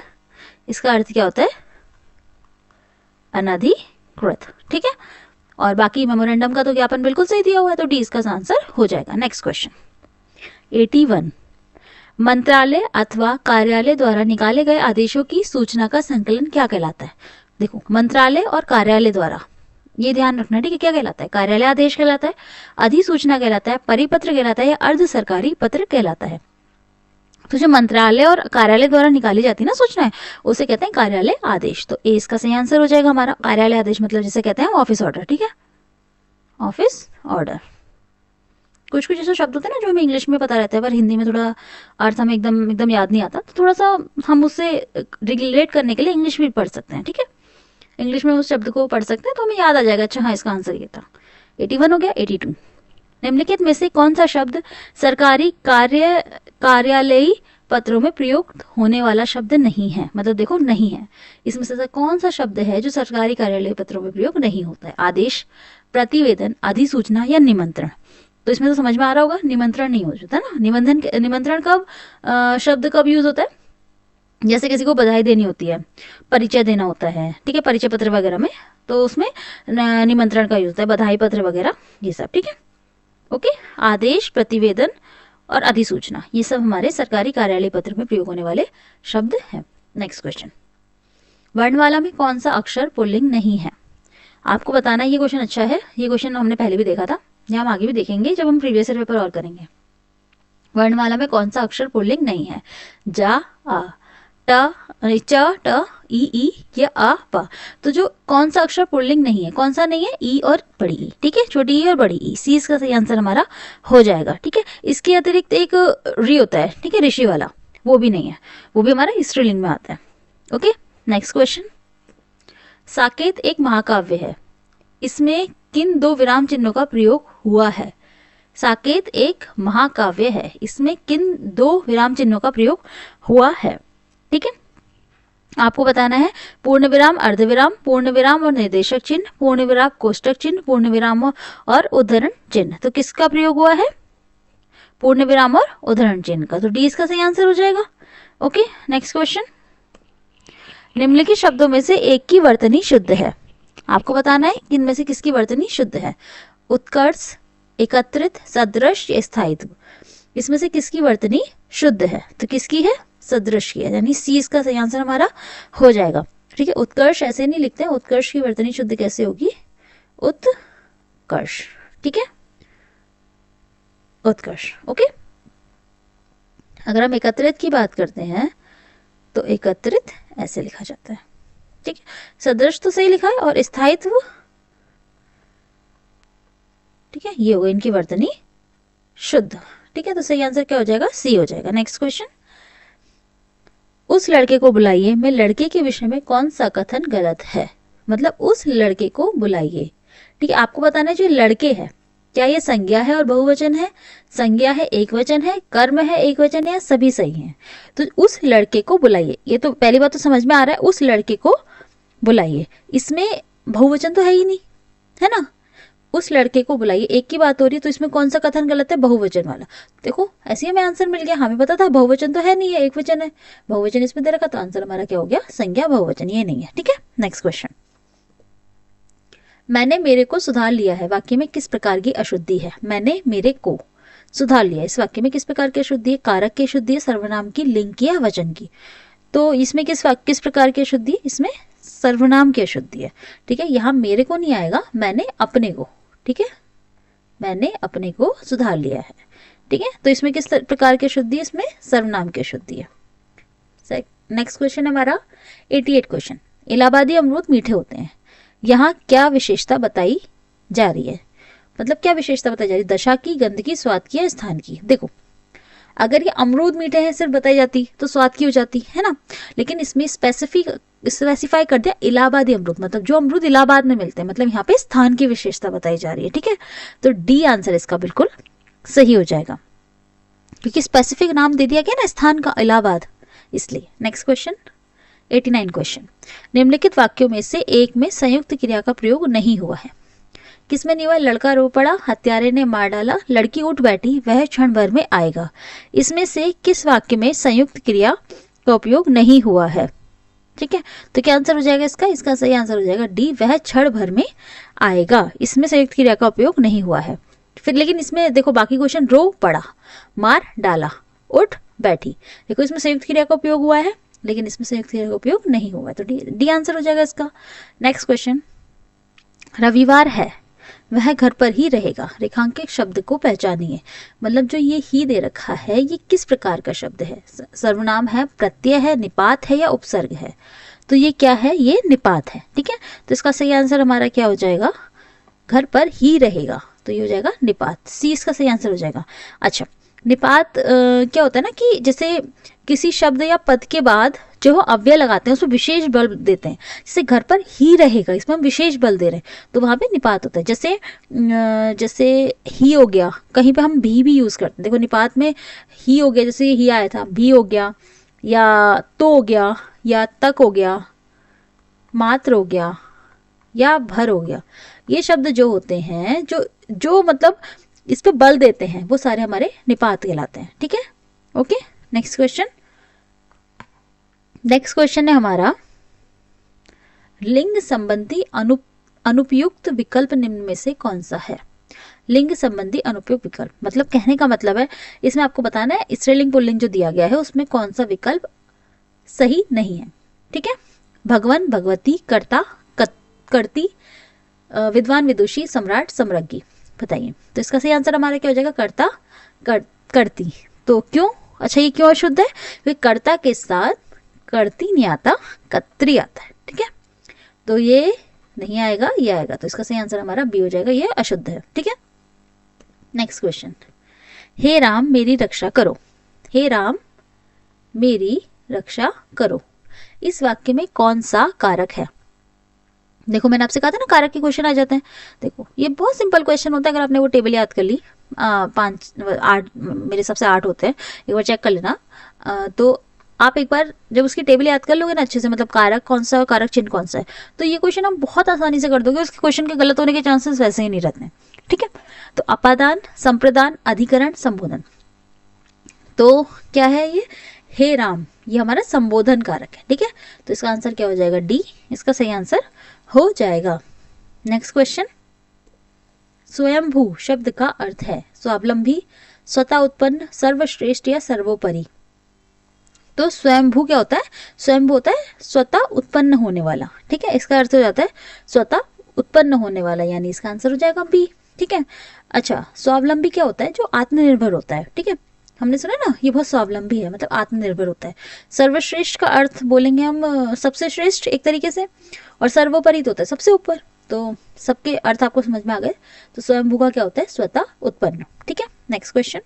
इसका अर्थ क्या होता है, अनधिकृत। ठीक है, और बाकी मेमोरेंडम का तो ज्ञापन बिल्कुल सही दिया हुआ है, तो डी इसका आंसर हो जाएगा। नेक्स्ट क्वेश्चन 81, मंत्रालय अथवा कार्यालय द्वारा निकाले गए आदेशों की सूचना का संकलन क्या कहलाता है। देखो, मंत्रालय और कार्यालय द्वारा, ये ध्यान रखना। ठीक है, क्या कहलाता है, कार्यालय आदेश कहलाता है, अधिसूचना कहलाता है, परिपत्र कहलाता है, या अर्ध सरकारी पत्र कहलाता है। तो जो मंत्रालय और कार्यालय द्वारा निकाली जाती है ना सूचनाएं, उसे कहते हैं कार्यालय आदेश। तो ए इसका सही आंसर हो जाएगा हमारा। कार्यालय आदेश मतलब जिसे कहते हैं ऑफिस ऑर्डर। ठीक है, ऑफिस ऑर्डर। कुछ कुछ ऐसे शब्द होते हैं ना जो हमें इंग्लिश में पता रहता है, पर हिंदी में थोड़ा अर्थ हमें एकदम एकदम याद नहीं आता, तो थोड़ा सा हम उससे रिलेट करने के लिए इंग्लिश भी पढ़ सकते हैं। ठीक है, इंग्लिश में उस शब्द को पढ़ सकते हैं तो हमें याद आ जाएगा, अच्छा हाँ इसका आंसर ये था। 81 हो गया। 82, निम्नलिखित में से कौन सा शब्द सरकारी कार्यालयी पत्रों में प्रयुक्त होने वाला शब्द नहीं है। मतलब देखो नहीं है, इसमें से कौन सा शब्द है जो सरकारी कार्यालयी पत्रों में प्रयोग नहीं होता है। आदेश, प्रतिवेदन, अधिसूचना या निमंत्रण। तो इसमें तो समझ में आ रहा होगा, निमंत्रण नहीं होता ना। निमंत्रण कब शब्द कब यूज होता है, जैसे किसी को बधाई देनी होती है, परिचय देना होता है। ठीक है, परिचय पत्र वगैरह में, तो उसमें निमंत्रण का यूज होता है, बधाई पत्र वगैरह ये सब। ठीक है, ओके, आदेश, प्रतिवेदन और अधिसूचना, ये सब हमारे सरकारी कार्यालय पत्र में प्रयोग होने वाले शब्द हैं। नेक्स्ट क्वेश्चन, वर्णमाला में कौन सा अक्षर पुल्लिंग नहीं है। आपको बताना है, ये क्वेश्चन अच्छा है, ये क्वेश्चन हमने पहले भी देखा था, या हम आगे भी देखेंगे जब हम प्रीवियस ईयर पेपर और करेंगे। वर्णमाला में कौन सा अक्षर पुल्लिंग नहीं है, जा, आ, ट, च, ट, ई, या आ, प। तो जो कौन सा अक्षर पुल्लिंग नहीं है, कौन सा नहीं है, ई और बड़ी ई। ठीक है, छोटी ई और बड़ी ई, सी इसका सही आंसर हमारा हो जाएगा। ठीक है, इसके अतिरिक्त एक री होता है, ठीक है, ऋषि वाला, वो भी नहीं है, वो भी हमारा स्त्रीलिंग में आता है। ओके, नेक्स्ट क्वेश्चन, साकेत एक महाकाव्य है, इसमें किन दो विराम चिन्हों का प्रयोग हुआ है? साकेत एक महाकाव्य है, इसमें किन दो विराम चिन्हों का प्रयोग हुआ है? ठीक है, आपको बताना है पूर्ण विराम, अर्धविराम, पूर्ण विराम और निर्देशक चिन्ह, पूर्ण विराम कोष्टक चिन्ह, पूर्ण विराम और उद्धरण चिन्ह। तो किसका प्रयोग हुआ है? पूर्ण विराम और उद्धरण चिन्ह का। तो डी इसका सही आंसर हो जाएगा। Okay, next question. निम्नलिखित शब्दों में से एक की वर्तनी शुद्ध है। आपको बताना है कि इनमें से किसकी वर्तनी शुद्ध है? उत्कर्ष, एकत्रित, सदृश या स्थायित्व। इसमें से किसकी वर्तनी शुद्ध है? तो किसकी है? सदृश की है, यानी सी इसका सही आंसर हमारा हो जाएगा। ठीक है, उत्कर्ष ऐसे नहीं लिखते हैं, उत्कर्ष की वर्तनी शुद्ध कैसे होगी? उत्कर्ष। ठीक है, उत्कर्ष। ओके, अगर हम एकत्रित की बात करते हैं तो एकत्रित ऐसे लिखा जाता है। ठीक है, सदृश तो सही लिखा है, और स्थायित्व, ठीक है, ये होगा इनकी वर्तनी शुद्ध। ठीक है, तो सही आंसर क्या हो जाएगा? सी हो जाएगा। Next question. उस लड़के को बुलाइए में लड़के के विषय में कौन सा कथन गलत है? मतलब उस लड़के को बुलाइए। ठीक है, आपको बताना है जो लड़के है, क्या ये संज्ञा है और बहुवचन है, संज्ञा है एक वचन है, कर्म है एक वचन है, या सभी सही हैं? तो उस लड़के को बुलाइए, ये तो पहली बात तो समझ में आ रहा है, उस लड़के को बुलाइए, इसमें बहुवचन तो है ही नहीं, है ना। उस लड़के को बुलाइए, एक की बात हो रही है, तो इसमें कौन सा कथन गलत है? बहुवचन वाला। देखो ऐसे ही हमें आंसर मिल गया, हमें पता था बहुवचन तो है नहीं है, एक वचन है, बहुवचन इसमें दे रखा, तो आंसर हमारा क्या हो गया? संज्ञा बहुवचन, ये नहीं है। ठीक है, नेक्स्ट क्वेश्चन। मैंने मेरे को सुधार लिया है वाक्य में किस प्रकार की अशुद्धि है? मैंने मेरे को सुधार लिया, इस वाक्य में किस प्रकार की अशुद्धि है? कारक की अशुद्धि है, सर्वनाम की, लिंग की, या वचन की? तो इसमें किस प्रकार की अशुद्धि है? इसमें सर्वनाम की अशुद्धि है। ठीक है, यहाँ मेरे को नहीं आएगा, मैंने अपने को। ठीक है, मैंने अपने को सुधार लिया है। ठीक है, तो इसमें किस प्रकार की अशुद्धि है? इसमें सर्वनाम की अशुद्धि है। नेक्स्ट क्वेश्चन हमारा 88 क्वेश्चन। इलाहाबादी अमरूद मीठे होते हैं, यहाँ क्या विशेषता बताई जा रही है? मतलब क्या विशेषता बताई जा रही है? दशा की, गंध की, स्वाद की, या स्थान की? देखो अगर ये अमरूद मीठे हैं सिर्फ बताई जाती तो स्वाद की हो जाती है ना, लेकिन इसमें स्पेसिफाई कर दिया इलाहाबादी अमरूद, मतलब जो अमरूद इलाहाबाद में मिलते हैं, मतलब यहाँ पे स्थान की विशेषता बताई जा रही है। ठीक है, तो डी आंसर इसका बिल्कुल सही हो जाएगा, क्योंकि स्पेसिफिक नाम दे दिया गया ना स्थान का, इलाहाबाद, इसलिए। Next question 89 question. निम्नलिखित वाक्यों में से एक में संयुक्त क्रिया का प्रयोग नहीं हुआ है। किसमें नहीं हुआ? लड़का रो पड़ा, हत्यारे ने मार डाला, लड़की उठ बैठी, वह क्षण भर में आएगा। इसमें से किस वाक्य में संयुक्त क्रिया का उपयोग नहीं हुआ है? ठीक है, तो क्या आंसर हो जाएगा इसका? इसका सही आंसर हो जाएगा डी, वह क्षण भर में आएगा। इसमें संयुक्त क्रिया का उपयोग नहीं हुआ है। फिर लेकिन इसमें देखो बाकी क्वेश्चन, रो पड़ा, मार डाला, उठ बैठी, देखो इसमें संयुक्त क्रिया का उपयोग हुआ है, लेकिन इसमें संयुक्त क्रिया का उपयोग नहीं हुआ है, तो डी आंसर हो जाएगा इसका। Next question. रविवार है, वह घर पर ही रहेगा, रेखांकित शब्द को पहचानिए। मतलब जो ये ही दे रखा है ये किस प्रकार का शब्द है? सर्वनाम है, प्रत्यय है, निपात है, या उपसर्ग है? तो ये क्या है? ये निपात है। ठीक है, तो इसका सही आंसर हमारा क्या हो जाएगा? घर पर ही रहेगा, तो ये हो जाएगा निपात, सी इसका सही आंसर हो जाएगा। अच्छा, निपात क्या होता है ना कि जैसे किसी शब्द या पद के बाद जो अव्यय लगाते हैं उसमें विशेष बल देते हैं, जैसे घर पर ही रहेगा, इसमें हम विशेष बल दे रहे हैं, तो वहां पे निपात होता है। जैसे ही हो गया, कहीं पे हम भी यूज करते हैं। देखो निपात में ही हो गया, जैसे ही आया था, भी हो गया, या तो हो गया, या तक हो गया, मात्र हो गया, या भर हो गया। ये शब्द जो होते हैं जो मतलब इस पे बल देते हैं, वो सारे हमारे निपात कहलाते हैं। ठीक है, ओके। नेक्स्ट क्वेश्चन है हमारा, लिंग संबंधी अनुपयुक्त विकल्प निम्न में से कौन सा है? लिंग संबंधी अनुपयुक्त विकल्प मतलब कहने का मतलब है इसमें आपको बताना है स्त्रीलिंग पुल्लिंग जो दिया गया है उसमें कौन सा विकल्प सही नहीं है। ठीक है, भगवान, भगवती, कर्ता, करती, विद्वान, विदुषी, सम्राट, सम्राज्ञी, बताइए। तो इसका सही आंसर हमारा क्या हो जाएगा? कर्ता, करती। तो क्यों? अच्छा, ये क्यों अशुद्ध है? क्योंकि कर्ता के साथ करती नहीं आता, कत्री आता है। ठीक है, तो ये नहीं आएगा, ये आएगा, तो इसका सही आंसर हमारा बी हो जाएगा, ये अशुद्ध है। ठीक है, नेक्स्ट क्वेश्चन। हे राम मेरी रक्षा करो, हे राम मेरी रक्षा करो, इस वाक्य में कौन सा कारक है? देखो मैंने आपसे कहा था ना कारक के क्वेश्चन आ जाते हैं। देखो ये बहुत सिंपल क्वेश्चन होता है, अगर आपने वो टेबल याद कर ली। 5 8 मेरे हिसाब से 8 होते हैं, एक बार चेक कर लेना। तो आप एक बार जब उसकी टेबल याद कर लोगे ना अच्छे से, मतलब कारक कौन सा और कारक चिन्ह कौन सा है, तो ये क्वेश्चन आप बहुत आसानी से कर दोगे। उसके क्वेश्चन के गलत होने के चांसेस वैसे ही नहीं रहते हैं। ठीक है, तो अपादान, संप्रदान, अधिकरण, संबोधन। तो क्या है ये, हे राम, ये हमारा संबोधन कारक है। ठीक है, तो इसका आंसर क्या हो जाएगा, डी इसका सही आंसर हो जाएगा। नेक्स्ट क्वेश्चन, स्वयंभू शब्द का अर्थ है स्वावलंबी, स्वतः उत्पन्न, सर्वश्रेष्ठ या सर्वोपरि। तो स्वयंभू क्या होता है, स्वयंभू होता है स्वतः उत्पन्न होने वाला। ठीक है, इसका अर्थ हो जाता है स्वतः उत्पन्न होने वाला, यानी इसका आंसर हो जाएगा बी। ठीक है, अच्छा स्वावलंबी क्या होता है, जो आत्मनिर्भर होता है। ठीक है, हमने सुना ना ये बहुत स्वावलंबी है, मतलब आत्मनिर्भर होता है। सर्वश्रेष्ठ का अर्थ बोलेंगे हम सबसे श्रेष्ठ एक तरीके से, और सर्वोपरि तो होता है सबसे ऊपर। तो सबके अर्थ आपको समझ में आ गए। तो स्वयंभू का क्या होता है, स्वतः उत्पन्न। ठीक है, नेक्स्ट क्वेश्चन,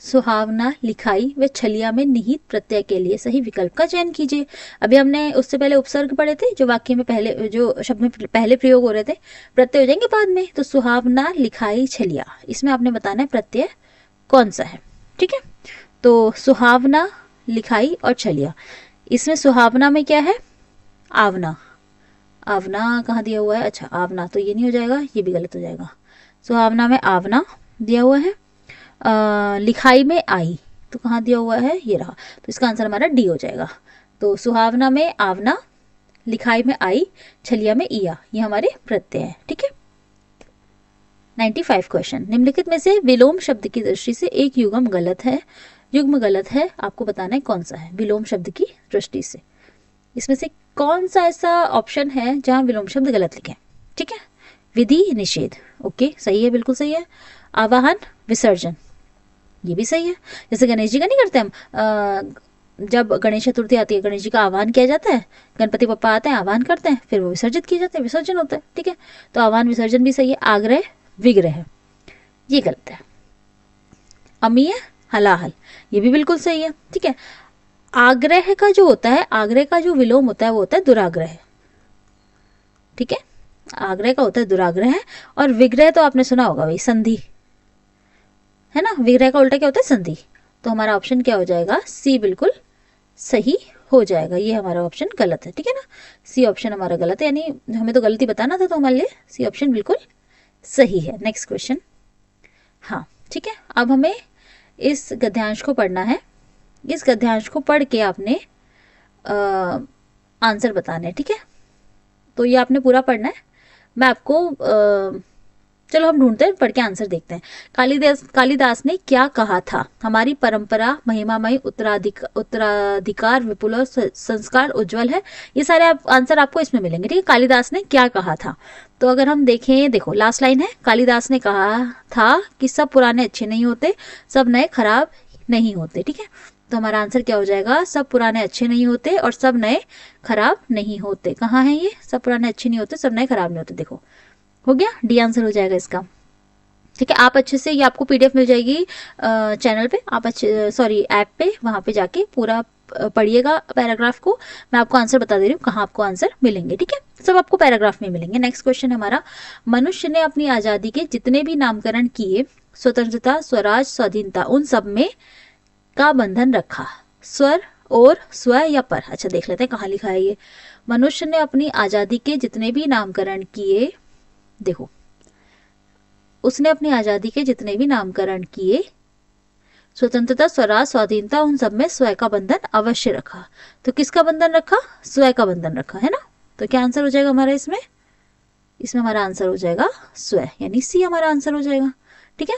सुहावना, लिखाई व छलिया में निहित प्रत्यय के लिए सही विकल्प का चयन कीजिए। अभी हमने उससे पहले उपसर्ग पढ़े थे, जो वाक्य में पहले, जो शब्द में पहले प्रयोग हो रहे थे, प्रत्यय हो जाएंगे बाद में। तो सुहावना, लिखाई, छलिया, इसमें आपने बताना है प्रत्यय कौन सा है। ठीक है, तो सुहावना, लिखाई और छलिया, इसमें सुहावना में क्या है, आवना। आवना कहाँ दिया हुआ है, अच्छा आवना, तो ये नहीं हो जाएगा, ये भी गलत हो जाएगा। सुहावना में आवना दिया हुआ है। लिखाई में आई, तो कहाँ दिया हुआ है, ये रहा। तो इसका आंसर हमारा डी हो जाएगा। तो सुहावना में आवना, लिखाई में आई, छलिया में इया, ये हमारे प्रत्यय हैं। ठीक है, 95 क्वेश्चन, निम्नलिखित में से विलोम शब्द की दृष्टि से एक युग्म गलत है। युग्म गलत है, आपको बताना है कौन सा है विलोम शब्द की दृष्टि से। इसमें से कौन सा ऐसा ऑप्शन है जहां विलोम शब्द गलत लिखे। ठीक है, विधि, निषेध, ओके सही है, बिल्कुल सही है। आवाहन, विसर्जन, ये भी सही है। जैसे गणेश जी का नहीं करते हम, जब गणेश चतुर्थी आती है, गणेश जी का आह्वान किया जाता है, गणपति पप्पा आते हैं, आह्वान करते हैं, फिर वो विसर्जित किए जाते हैं, विसर्जन होता है। ठीक है, तो आह्वान विसर्जन भी सही है। आग्रह, विग्रह, ये गलत है। अमीय, हलाहल, ये भी बिल्कुल सही है। ठीक है, आग्रह का जो होता है, आग्रह का जो विलोम होता है वो होता है दुराग्रह। ठीक है, आग्रह का होता है दुराग्रह, और विग्रह तो आपने सुना होगा भाई, संधि है ना, विग्रह का उल्टा क्या होता है, संधि। तो हमारा ऑप्शन क्या हो जाएगा, सी बिल्कुल सही हो जाएगा। ये हमारा ऑप्शन गलत है। ठीक है ना, सी ऑप्शन हमारा गलत है, यानी हमें तो गलती बताना था, तो हमारे लिए सी ऑप्शन बिल्कुल सही है। नेक्स्ट क्वेश्चन, हाँ ठीक है, अब हमें इस गद्यांश को पढ़ना है। इस गद्यांश को पढ़ के आपने आंसर बताने हैं। ठीक है, तो ये आपने पूरा पढ़ना है। मैं आपको चलो हम ढूंढते हैं, पढ़ के आंसर देखते हैं। कालिदास ने क्या कहा था, हमारी परंपरा महिमामय, उत्तराधिकार विपुल और संस्कार उज्जवल है। ये सारे आंसर आपको इसमें मिलेंगे। ठीक है, कालिदास ने क्या कहा था, तो अगर हम देखें, देखो लास्ट लाइन है, कालिदास ने कहा था कि सब पुराने अच्छे नहीं होते, सब नए खराब नहीं होते। ठीक है, तो हमारा आंसर क्या हो जाएगा, सब पुराने अच्छे नहीं होते और सब नए खराब नहीं होते। कहाँ है ये, सब पुराने अच्छे नहीं होते, सब नए खराब नहीं होते। देखो हो गया, डी आंसर हो जाएगा इसका। ठीक है, आप अच्छे से, ये आपको पीडीएफ मिल जाएगी चैनल पे, आप अच्छे सॉरी ऐप पे, वहां पे जाके पूरा पढ़िएगा पैराग्राफ को। मैं आपको आंसर बता दे रही हूँ कहाँ आपको आंसर मिलेंगे। ठीक है, सब आपको पैराग्राफ में मिलेंगे। नेक्स्ट क्वेश्चन हमारा, मनुष्य ने अपनी आजादी के जितने भी नामकरण किए, स्वतंत्रता, स्वराज, स्वाधीनता, उन सब में का बंधन रखा, स्वर और स्व या पर। अच्छा देख लेते हैं कहाँ लिखा है ये, मनुष्य ने अपनी आजादी के जितने भी नामकरण किए, देखो उसने अपनी आजादी के जितने भी नामकरण किए, स्वतंत्रता, स्वराज, स्वाधीनता, उन सब में स्वय का बंधन अवश्य रखा। तो किसका बंधन रखा, स्वय का बंधन रखा है ना। तो क्या आंसर हो जाएगा हमारा इसमें, इसमें हमारा आंसर हो जाएगा स्वय, यानी सी हमारा आंसर हो जाएगा। ठीक है,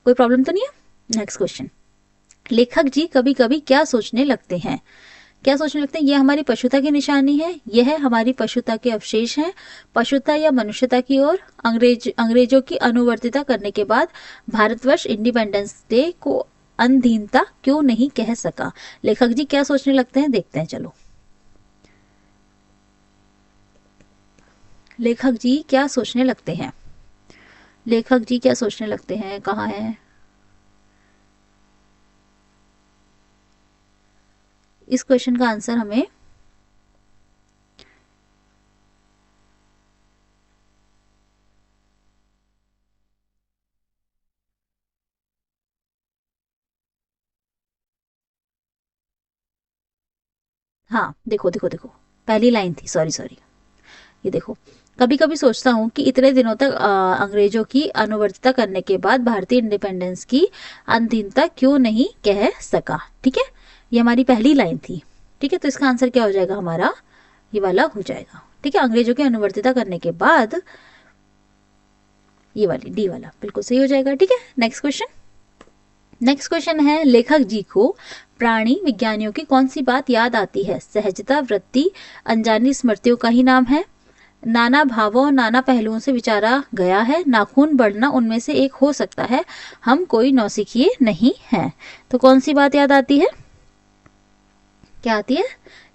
कोई प्रॉब्लम तो नहीं है। नेक्स्ट क्वेश्चन, लेखक जी कभी कभी क्या सोचने लगते हैं, क्या सोचने लगते हैं, यह हमारी पशुता की निशानी है, यह हमारी पशुता के अवशेष हैं, पशुता या मनुष्यता की ओर अंग्रेजों की अनुवर्तिता करने के बाद भारतवर्ष इंडिपेंडेंस डे को अधीनता क्यों नहीं कह सका। लेखक जी क्या सोचने लगते हैं, देखते हैं चलो। लेखक जी क्या सोचने लगते हैं, लेखक जी क्या सोचने लगते हैं, कहाँ है, इस क्वेश्चन का आंसर हमें हाँ देखो देखो देखो, पहली लाइन थी, सॉरी, ये देखो, कभी कभी सोचता हूँ कि इतने दिनों तक अंग्रेजों की अनुवर्तिता करने के बाद भारतीय इंडिपेंडेंस की अंतिमता क्यों नहीं कह सका। ठीक है, ये हमारी पहली लाइन थी। ठीक है, तो इसका आंसर क्या हो जाएगा हमारा, ये वाला हो जाएगा। ठीक है, अंग्रेजों की अनुवर्तिता करने के बाद ये वाली डी वाला बिल्कुल सही हो जाएगा। ठीक है, नेक्स्ट क्वेश्चन है, लेखक जी को प्राणी विज्ञानियों की कौन सी बात याद आती है। सहजता, वृत्ति, अनजानी स्मृतियों का ही नाम है, नाना भावों नाना पहलुओं से विचारा गया है, नाखून बढ़ना उनमें से एक हो सकता है, हम कोई नौसिखिए नहीं हैं। तो कौन सी बात याद आती है, क्या आती है,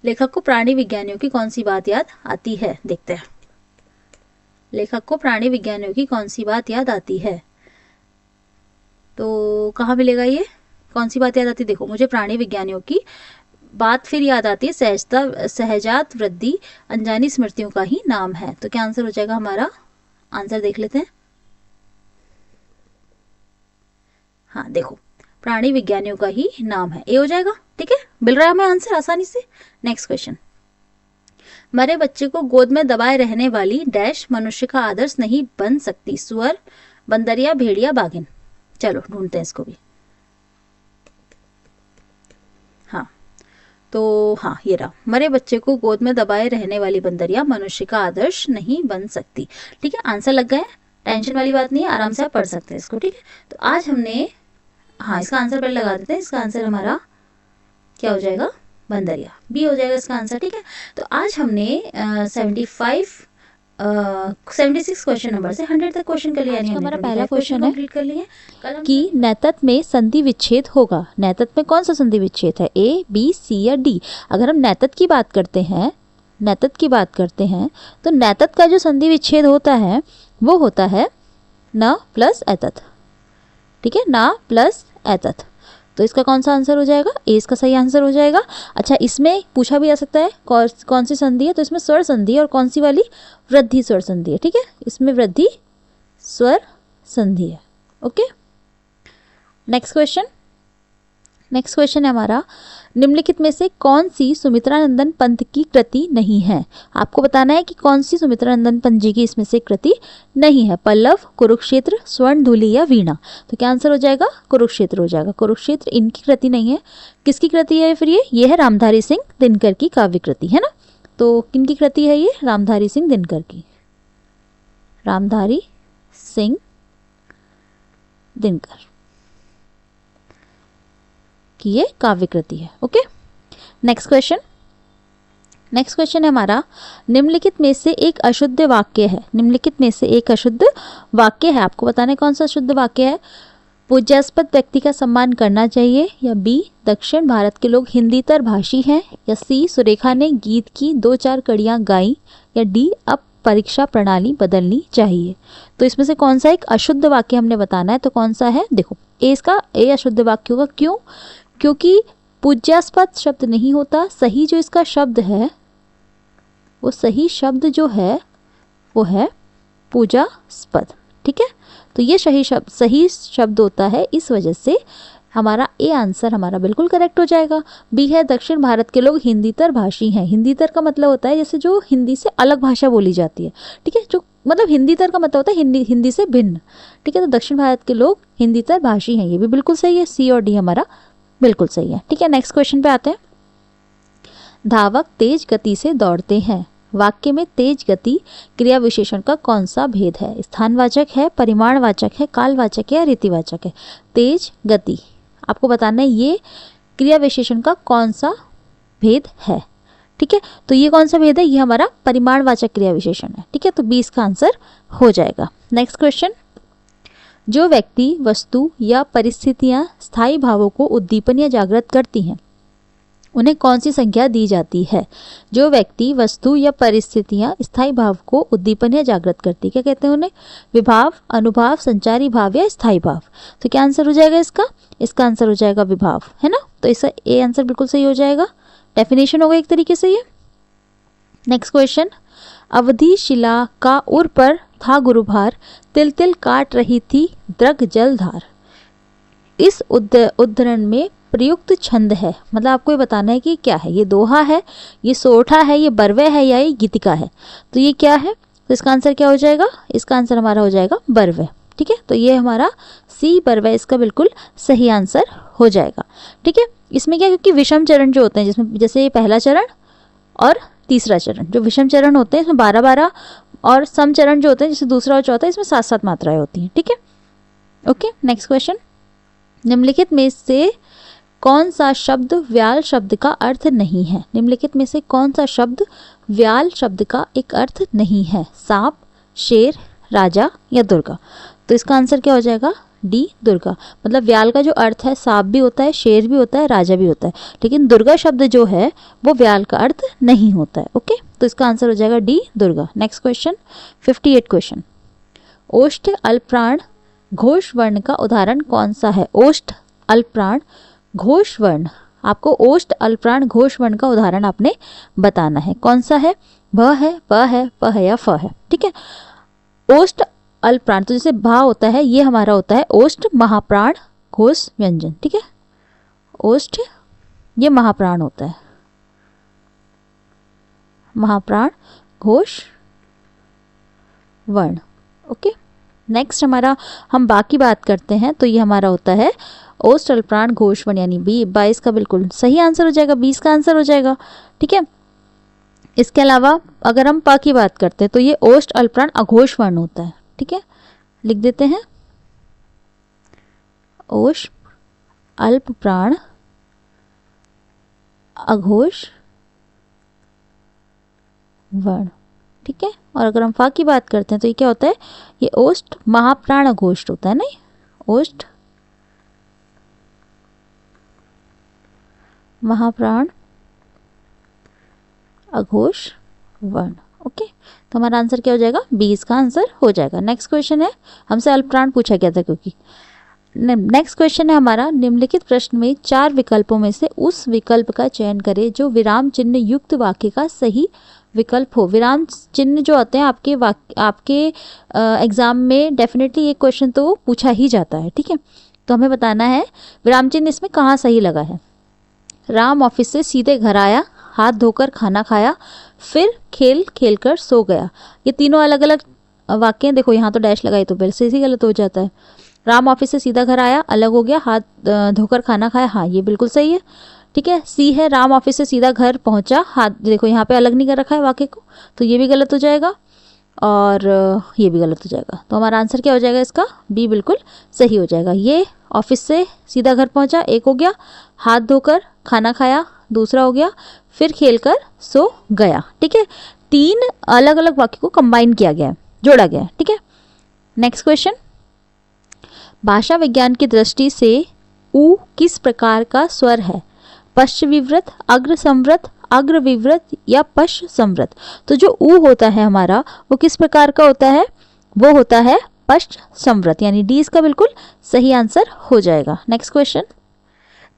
लेखक को प्राणी विज्ञानियों की कौन सी बात याद आती है, देखते हैं। लेखक को प्राणी विज्ञानियों की कौन सी बात याद आती है, तो कहाँ मिलेगा ये, कौन सी बात याद आती है, देखो मुझे प्राणी विज्ञानियों की बात फिर याद आती है, सहजता, सहजात वृद्धि, अनजानी स्मृतियों का ही नाम है। तो क्या आंसर हो जाएगा हमारा, आंसर देख लेते हैं। हाँ देखो, प्राणी विज्ञानियों का ही नाम है, ए हो जाएगा। ठीक है, मिल रहा है हमें आंसर आसानी से। नेक्स्ट क्वेश्चन, मरे बच्चे को गोद में दबाए रहने वाली डैश मनुष्य का आदर्श नहीं बन सकती, सुअर, बंदरिया, भेड़िया, बाघिन। चलो ढूंढते हैं इसको भी। हाँ तो हाँ, ये रहा, मरे बच्चे को गोद में दबाए रहने वाली बंदरिया मनुष्य का आदर्श नहीं बन सकती। ठीक है, आंसर लग गए, टेंशन वाली बात नहीं है, आराम से आप पढ़ सकते हैं इसको। ठीक है, तो आज हमने, हाँ इसका आंसर पहले लगा देते हैं, इसका आंसर हमारा क्या हो जाएगा, बंदरिया, बी हो जाएगा इसका आंसर। ठीक है, तो आज हमने 76 क्वेश्चन नंबर से 100 तक क्वेश्चन कर लिया। हमारा पहला क्वेश्चन है कंप्लीट कर लिए कि नैतत में संधि विच्छेद होगा। नैतत में कौन सा संधि विच्छेद है, ए, बी, सी या डी। अगर हम नैतत की बात करते हैं, तो नैतत का जो संधि विच्छेद होता है वो होता है न प्लस एतत। ठीक है, ना प्लस एतत। तो इसका कौन सा आंसर हो जाएगा, ए इसका सही आंसर हो जाएगा। अच्छा, इसमें पूछा भी जा सकता है कौन सी संधि है, तो इसमें स्वर संधि है, और कौन सी वाली, वृद्धि स्वर संधि है। ठीक है, इसमें वृद्धि स्वर संधि है। ओके, नेक्स्ट क्वेश्चन है हमारा, निम्नलिखित में से कौन सी सुमित्रानंदन पंत की कृति नहीं है। आपको बताना है कि कौन सी सुमित्रानंदन पंत जी की इसमें से कृति नहीं है। पल्लव, कुरुक्षेत्र, स्वर्ण धूलि या वीणा। तो क्या आंसर हो जाएगा, कुरुक्षेत्र हो जाएगा। कुरुक्षेत्र इनकी कृति नहीं है, किसकी कृति है फिर, ये है रामधारी सिंह दिनकर की काव्य कृति है ना। तो किनकी कृति है ये, रामधारी सिंह दिनकर की, रामधारी सिंह दिनकर कि ये काव्य कृति है। ओके, नेक्स्ट क्वेश्चन है हमारा, निम्नलिखित में से एक अशुद्ध वाक्य है। आपको बताना है कौन सा शुद्ध वाक्य है। पूज्यास्पद व्यक्ति का सम्मान करना चाहिए, या बी, दक्षिण भारत के लोग हिंदीतर भाषी हैं, या सी, सुरेखा ने गीत की 2-4 कड़ियां गाई, या डी, अब परीक्षा प्रणाली बदलनी चाहिए। तो इसमें से कौन सा एक अशुद्ध वाक्य हमने बताना है, तो कौन सा है, देखो ए अशुद्ध वाक्य होगा। क्यों, क्योंकि पूज्यास्पद शब्द नहीं होता, सही जो इसका शब्द है, वो सही शब्द जो है वो है पूजास्पद। ठीक है, तो ये सही शब्द होता है, इस वजह से हमारा ए आंसर हमारा बिल्कुल करेक्ट हो जाएगा। बी है, दक्षिण भारत के लोग हिंदीतर भाषी हैं। हिंदीतर का मतलब होता है जैसे जो हिंदी से अलग भाषा बोली जाती है। ठीक है, जो मतलब हिंदीतर का मतलब होता है हिंदी से भिन्न। ठीक है, तो दक्षिण भारत के लोग हिंदीतर भाषी हैं, ये भी बिल्कुल सही है, सी और डी हमारा बिल्कुल सही है। ठीक है, नेक्स्ट क्वेश्चन पे आते हैं। धावक तेज गति से दौड़ते हैं। वाक्य में तेज गति क्रिया विशेषण का कौन सा भेद है, स्थानवाचक है, परिमाणवाचक है, कालवाचक है या रीतिवाचक है। तेज गति आपको बताना है ये क्रिया विशेषण का कौन सा भेद है। ठीक है, तो ये कौन सा भेद है, ये हमारा परिमाणवाचक क्रिया विशेषण है। ठीक है, तो 20 का आंसर हो जाएगा। नेक्स्ट क्वेश्चन, जो व्यक्ति, वस्तु या परिस्थितियां स्थायी भावों को उद्दीपन या जागृत करती हैं, उन्हें कौन सी संज्ञा दी जाती है। जो व्यक्ति, वस्तु या परिस्थितियां स्थायी भाव को उद्दीपन या जागृत करती, क्या कहते हैं उन्हें, विभाव, अनुभाव, संचारी भाव या स्थायी भाव। तो क्या आंसर हो जाएगा इसका आंसर हो जाएगा विभाव, है ना। तो इसका ए आंसर बिल्कुल सही हो जाएगा, डेफिनेशन होगा एक तरीके से ये। नेक्स्ट क्वेश्चन, अवधि शिला का उर पर था गुरुभार, तिल तिल काट रही थी द्रग जलधार। इस उद्धरण में प्रयुक्त छंद है, मतलब आपको ये बताना है कि क्या है, ये दोहा है, ये सोठा है, ये बरवे है या ये गीतिका है। तो ये क्या है, तो इसका आंसर क्या हो जाएगा, इसका आंसर हमारा हो जाएगा बरवे। ठीक है, तो ये हमारा सी बरवे इसका बिल्कुल सही आंसर हो जाएगा। ठीक है, इसमें क्या, क्योंकि विषम चरण जो होते हैं, जिसमें जैसे ये पहला चरण और तीसरा चरण, जो विषम चरण होते हैं इसमें 12-12, और सम चरण जो होते हैं जैसे दूसरा और चौथा, इसमें 7-7 मात्राएं होती हैं। ठीक है, ओके। नेक्स्ट क्वेश्चन, निम्नलिखित में से कौन सा शब्द व्याल शब्द का अर्थ नहीं है। निम्नलिखित में से कौन सा शब्द व्याल शब्द का एक अर्थ नहीं है, सांप, शेर, राजा या दुर्गा। तो इसका आंसर क्या हो जाएगा, डी दुर्गा। मतलब व्याल का जो अर्थ है, सांप भी होता है, शेर भी होता है, राजा भी होता है, लेकिन दुर्गा शब्द जो है वो व्याल का अर्थ नहीं होता है। ओके, तो इसका आंसर हो जाएगा D Durga. Next question, 58 question, ओष्ठ अल्पप्राण घोष वर्ण का उदाहरण कौन सा है। ओष्ठ अल्पप्राण घोष वर्ण, आपको ओष्ठ अल्पप्राण घोष वर्ण का उदाहरण आपने बताना है, कौन सा है, भ है, प है, प है या फ है। ठीक है, ओष्ठ अल्पप्राण, तो जैसे भा होता है, ये हमारा होता है ओष्ठ महाप्राण घोष व्यंजन। ठीक है, ओष्ठ ये महाप्राण होता है, महाप्राण घोष वर्ण। ओके, नेक्स्ट हमारा हम बाकी बात करते हैं, तो ये हमारा होता है ओष्ठ अल्पप्राण घोष वर्ण, यानी बी 22 का बिल्कुल सही आंसर हो जाएगा, 20 का आंसर हो जाएगा। ठीक है, इसके अलावा अगर हम प की बात करते हैं तो ये ओष्ठ अल्पप्राण अघोष वर्ण होता है। ठीक है, लिख देते हैं ओष्ठ अल्पप्राण अघोष वर्ण। ठीक है, और अगर हम फा की बात करते हैं तो ये क्या होता है, ये ओष्ठ महाप्राण अघोष होता है, नहीं, ओष्ठ महाप्राण अघोष वर्ण। ओके, तो हमारा आंसर क्या हो जाएगा, 20 का आंसर हो जाएगा। नेक्स्ट क्वेश्चन है, हमसे अल्पप्राण पूछा गया था क्योंकि। नेक्स्ट क्वेश्चन है हमारा, निम्नलिखित प्रश्न में 4 विकल्पों में से उस विकल्प का चयन करें जो विराम चिन्ह युक्त वाक्य का सही विकल्प हो। विराम चिन्ह जो आते हैं आपके एग्जाम में डेफिनेटली ये क्वेश्चन तो पूछा ही जाता है। ठीक है, तो हमें बताना है विराम चिन्ह इसमें कहाँ सही लगा है। राम ऑफिस से सीधे घर आया, हाथ धोकर खाना खाया, फिर खेल खेलकर सो गया। ये तीनों अलग अलग वाक्य हैं। देखो यहाँ तो डैश लगाई तो बिल्कुल से ही गलत हो जाता है। राम ऑफिस से सीधा घर आया अलग हो गया, हाथ धोकर खाना खाया, हाँ ये बिल्कुल सही है। ठीक है, सी है राम ऑफिस से सीधा घर पहुंचा, हाथ देखो यहाँ पे अलग नहीं कर रखा है वाक्य को, तो ये भी गलत हो जाएगा और ये भी गलत हो जाएगा। तो हमारा आंसर क्या हो जाएगा इसका, बी बिल्कुल सही हो जाएगा। ये ऑफिस से सीधा घर पहुंचा एक हो गया, हाथ धोकर खाना खाया दूसरा हो गया, फिर खेलकर सो गया। ठीक है, 3 अलग अलग वाक्य को कंबाइन किया गया है, जोड़ा गया है। ठीक है, नेक्स्ट क्वेश्चन, भाषा विज्ञान की दृष्टि से उ किस प्रकार का स्वर है। पश्च विवृत, अग्र संवृत, अग्र विवृत या पश्च संवृत। तो जो उ होता है हमारा वो किस प्रकार का होता है, वो होता है पश्च संवृत, यानी डी इसका बिल्कुल सही आंसर हो जाएगा। नेक्स्ट क्वेश्चन,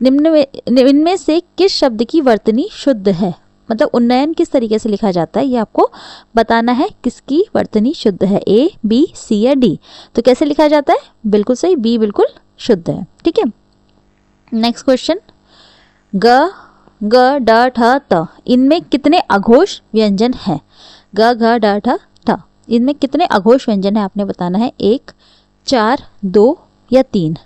इनमें से किस शब्द की वर्तनी शुद्ध है, मतलब उन्नयन किस तरीके से लिखा जाता है ये आपको बताना है, किसकी वर्तनी शुद्ध है, ए बी सी या डी। तो कैसे लिखा जाता है, बिल्कुल सही, बी बिल्कुल शुद्ध है। ठीक है, नेक्स्ट क्वेश्चन, ग ग ड ठ त इनमें कितने अघोष व्यंजन हैं। ग घ ड ठ ठ इनमें कितने अघोष व्यंजन है आपने बताना है, 1 4 2 या 3।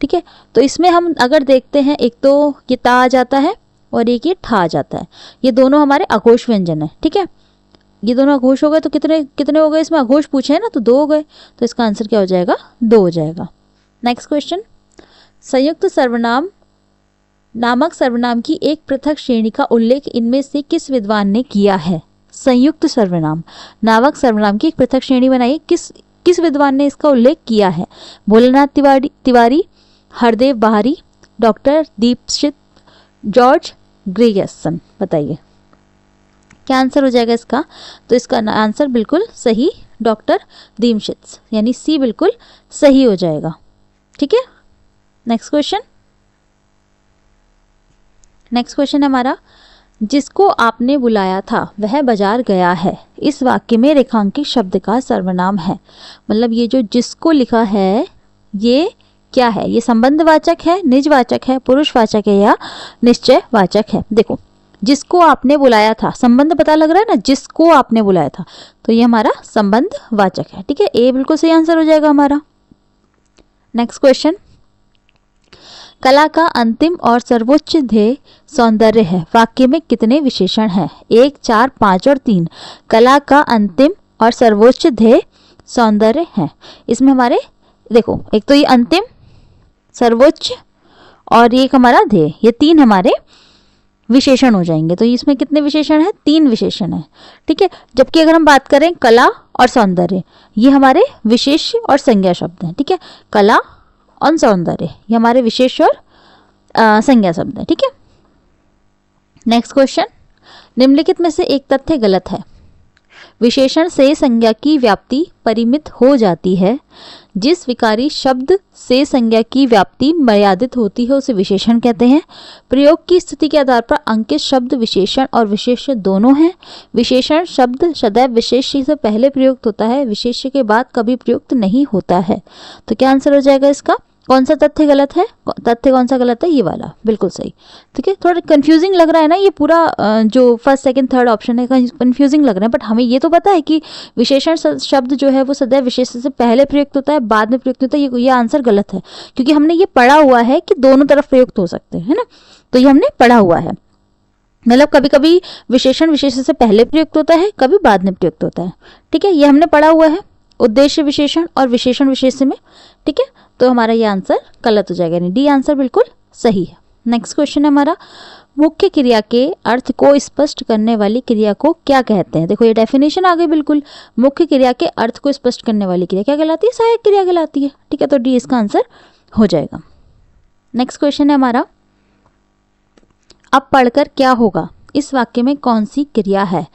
ठीक है, तो इसमें हम अगर देखते हैं एक तो ये ता आ जाता है और एक ये ठा आ जाता है, ये दोनों हमारे अघोष व्यंजन है। ठीक है, ये दोनों अघोष हो गए तो कितने कितने हो गए, इसमें अघोष पूछे हैं ना तो 2 हो गए, तो इसका आंसर क्या हो जाएगा, 2 हो जाएगा। नेक्स्ट क्वेश्चन, संयुक्त सर्वनाम नामक सर्वनाम की एक पृथक श्रेणी का उल्लेख इनमें से किस विद्वान ने किया है। संयुक्त सर्वनाम नामक सर्वनाम की एक पृथक श्रेणी बनाई, किस विद्वान ने इसका उल्लेख किया है। भोलेनाथ तिवारी, हरदेव बहारी, डॉक्टर दीपशित, जॉर्ज ग्रेगसन। बताइए क्या आंसर हो जाएगा इसका, तो इसका आंसर बिल्कुल सही डॉक्टर दीपशित, यानी सी बिल्कुल सही हो जाएगा। ठीक है, नेक्स्ट क्वेश्चन, नेक्स्ट क्वेश्चन है हमारा, जिसको आपने बुलाया था वह बाजार गया है, इस वाक्य में रेखांकित शब्द का सर्वनाम है। मतलब ये जो जिसको लिखा है ये क्या है? ये संबंधवाचक है, निजवाचक है, पुरुषवाचक है या निश्चयवाचक है? देखो, जिसको आपने बुलाया था, संबंध पता लग रहा है ना, जिसको आपने बुलाया था, तो ये हमारा संबंधवाचक है। ठीक है, ए बिल्कुल सही आंसर हो जाएगा हमारा। नेक्स्ट क्वेश्चन, कला का अंतिम और सर्वोच्च ध्येय सौंदर्य है। वाक्य में कितने विशेषण हैं? 1, 4, 5 और 3। कला का अंतिम और सर्वोच्च ध्येय सौंदर्य है। इसमें हमारे देखो, एक तो ये अंतिम, सर्वोच्च और एक हमारा ध्येय, ये 3 हमारे विशेषण हो जाएंगे। तो इसमें कितने विशेषण हैं? 3 विशेषण हैं। ठीक है, जबकि अगर हम बात करें कला और सौंदर्य, ये हमारे विशेष और संज्ञा शब्द हैं। ठीक है, कला और सौंदर्य ये हमारे विशेष और संज्ञा शब्द हैं। ठीक है, नेक्स्ट क्वेश्चन, निम्नलिखित में से एक तथ्य गलत है। विशेषण से संज्ञा की व्याप्ति परिमित हो जाती है। जिस विकारी शब्द से संज्ञा की व्याप्ति मर्यादित होती है उसे विशेषण कहते हैं। प्रयोग की स्थिति के आधार पर अंकित शब्द विशेषण और विशेष्य दोनों हैं। विशेषण शब्द सदैव विशेष्य से पहले प्रयुक्त होता है, विशेष्य के बाद कभी प्रयुक्त नहीं होता है। तो क्या आंसर हो जाएगा इसका? कौन सा तथ्य गलत है? तथ्य कौन सा गलत है? ये वाला, बिल्कुल सही। ठीक है, थोड़ा कंफ्यूजिंग लग रहा है ना ये पूरा, जो फर्स्ट सेकंड थर्ड ऑप्शन है कंफ्यूजिंग लग रहा है, बट हमें ये तो पता है कि विशेषण शब्द जो है वो सदैव विशेष्य से पहले प्रयुक्त होता है, बाद में प्रयुक्त होता है। ये आंसर गलत है, क्योंकि हमने ये पढ़ा हुआ है कि दोनों तरफ प्रयुक्त हो सकते हैं, है ना। तो ये हमने पढ़ा हुआ है, मतलब कभी कभी विशेषण विशेष्य से पहले प्रयुक्त होता है, कभी बाद में प्रयुक्त होता है। ठीक है, ये हमने पढ़ा हुआ है, उद्देश्य विशेषण और विशेषण विशेष्य में। ठीक है, तो हमारा ये आंसर गलत हो जाएगा, यानी डी आंसर बिल्कुल सही है। नेक्स्ट क्वेश्चन है हमारा, मुख्य क्रिया के अर्थ को स्पष्ट करने वाली क्रिया को क्या कहते हैं? देखो ये डेफिनेशन आ गई बिल्कुल, मुख्य क्रिया के अर्थ को स्पष्ट करने वाली क्रिया क्या कहलाती है? सहायक क्रिया कहलाती है। ठीक है, तो डी इसका आंसर हो जाएगा। नेक्स्ट क्वेश्चन है हमारा, अब पढ़कर क्या होगा? इस वाक्य में कौन सी क्रिया है?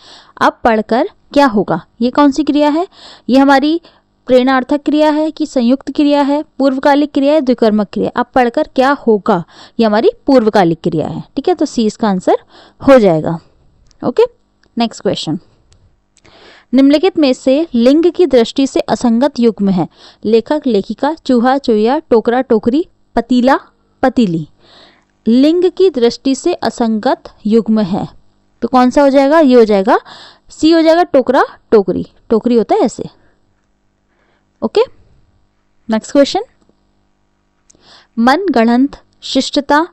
अब पढ़कर क्या होगा, ये कौन सी क्रिया है? ये हमारी प्रेरणार्थक क्रिया है कि संयुक्त क्रिया है, पूर्वकालिक क्रिया है, द्विकर्मक क्रिया? अब पढ़कर क्या होगा, ये हमारी पूर्वकालिक क्रिया है। ठीक है, तो सी इसका आंसर हो जाएगा। ओके, नेक्स्ट क्वेश्चन, निम्नलिखित में से लिंग की दृष्टि से असंगत युग्म है। लेखक लेखिका, चूहा चूहिया, टोकरा टोकरी, पतीला पतीली। लिंग की दृष्टि से असंगत युग्म है, तो कौन सा हो जाएगा? ये हो जाएगा, सी हो जाएगा, टोकरा टोकरी। टोकरी होता है ऐसे। ओके, नेक्स्ट क्वेश्चन, मन गढ़ंत, शिष्टता,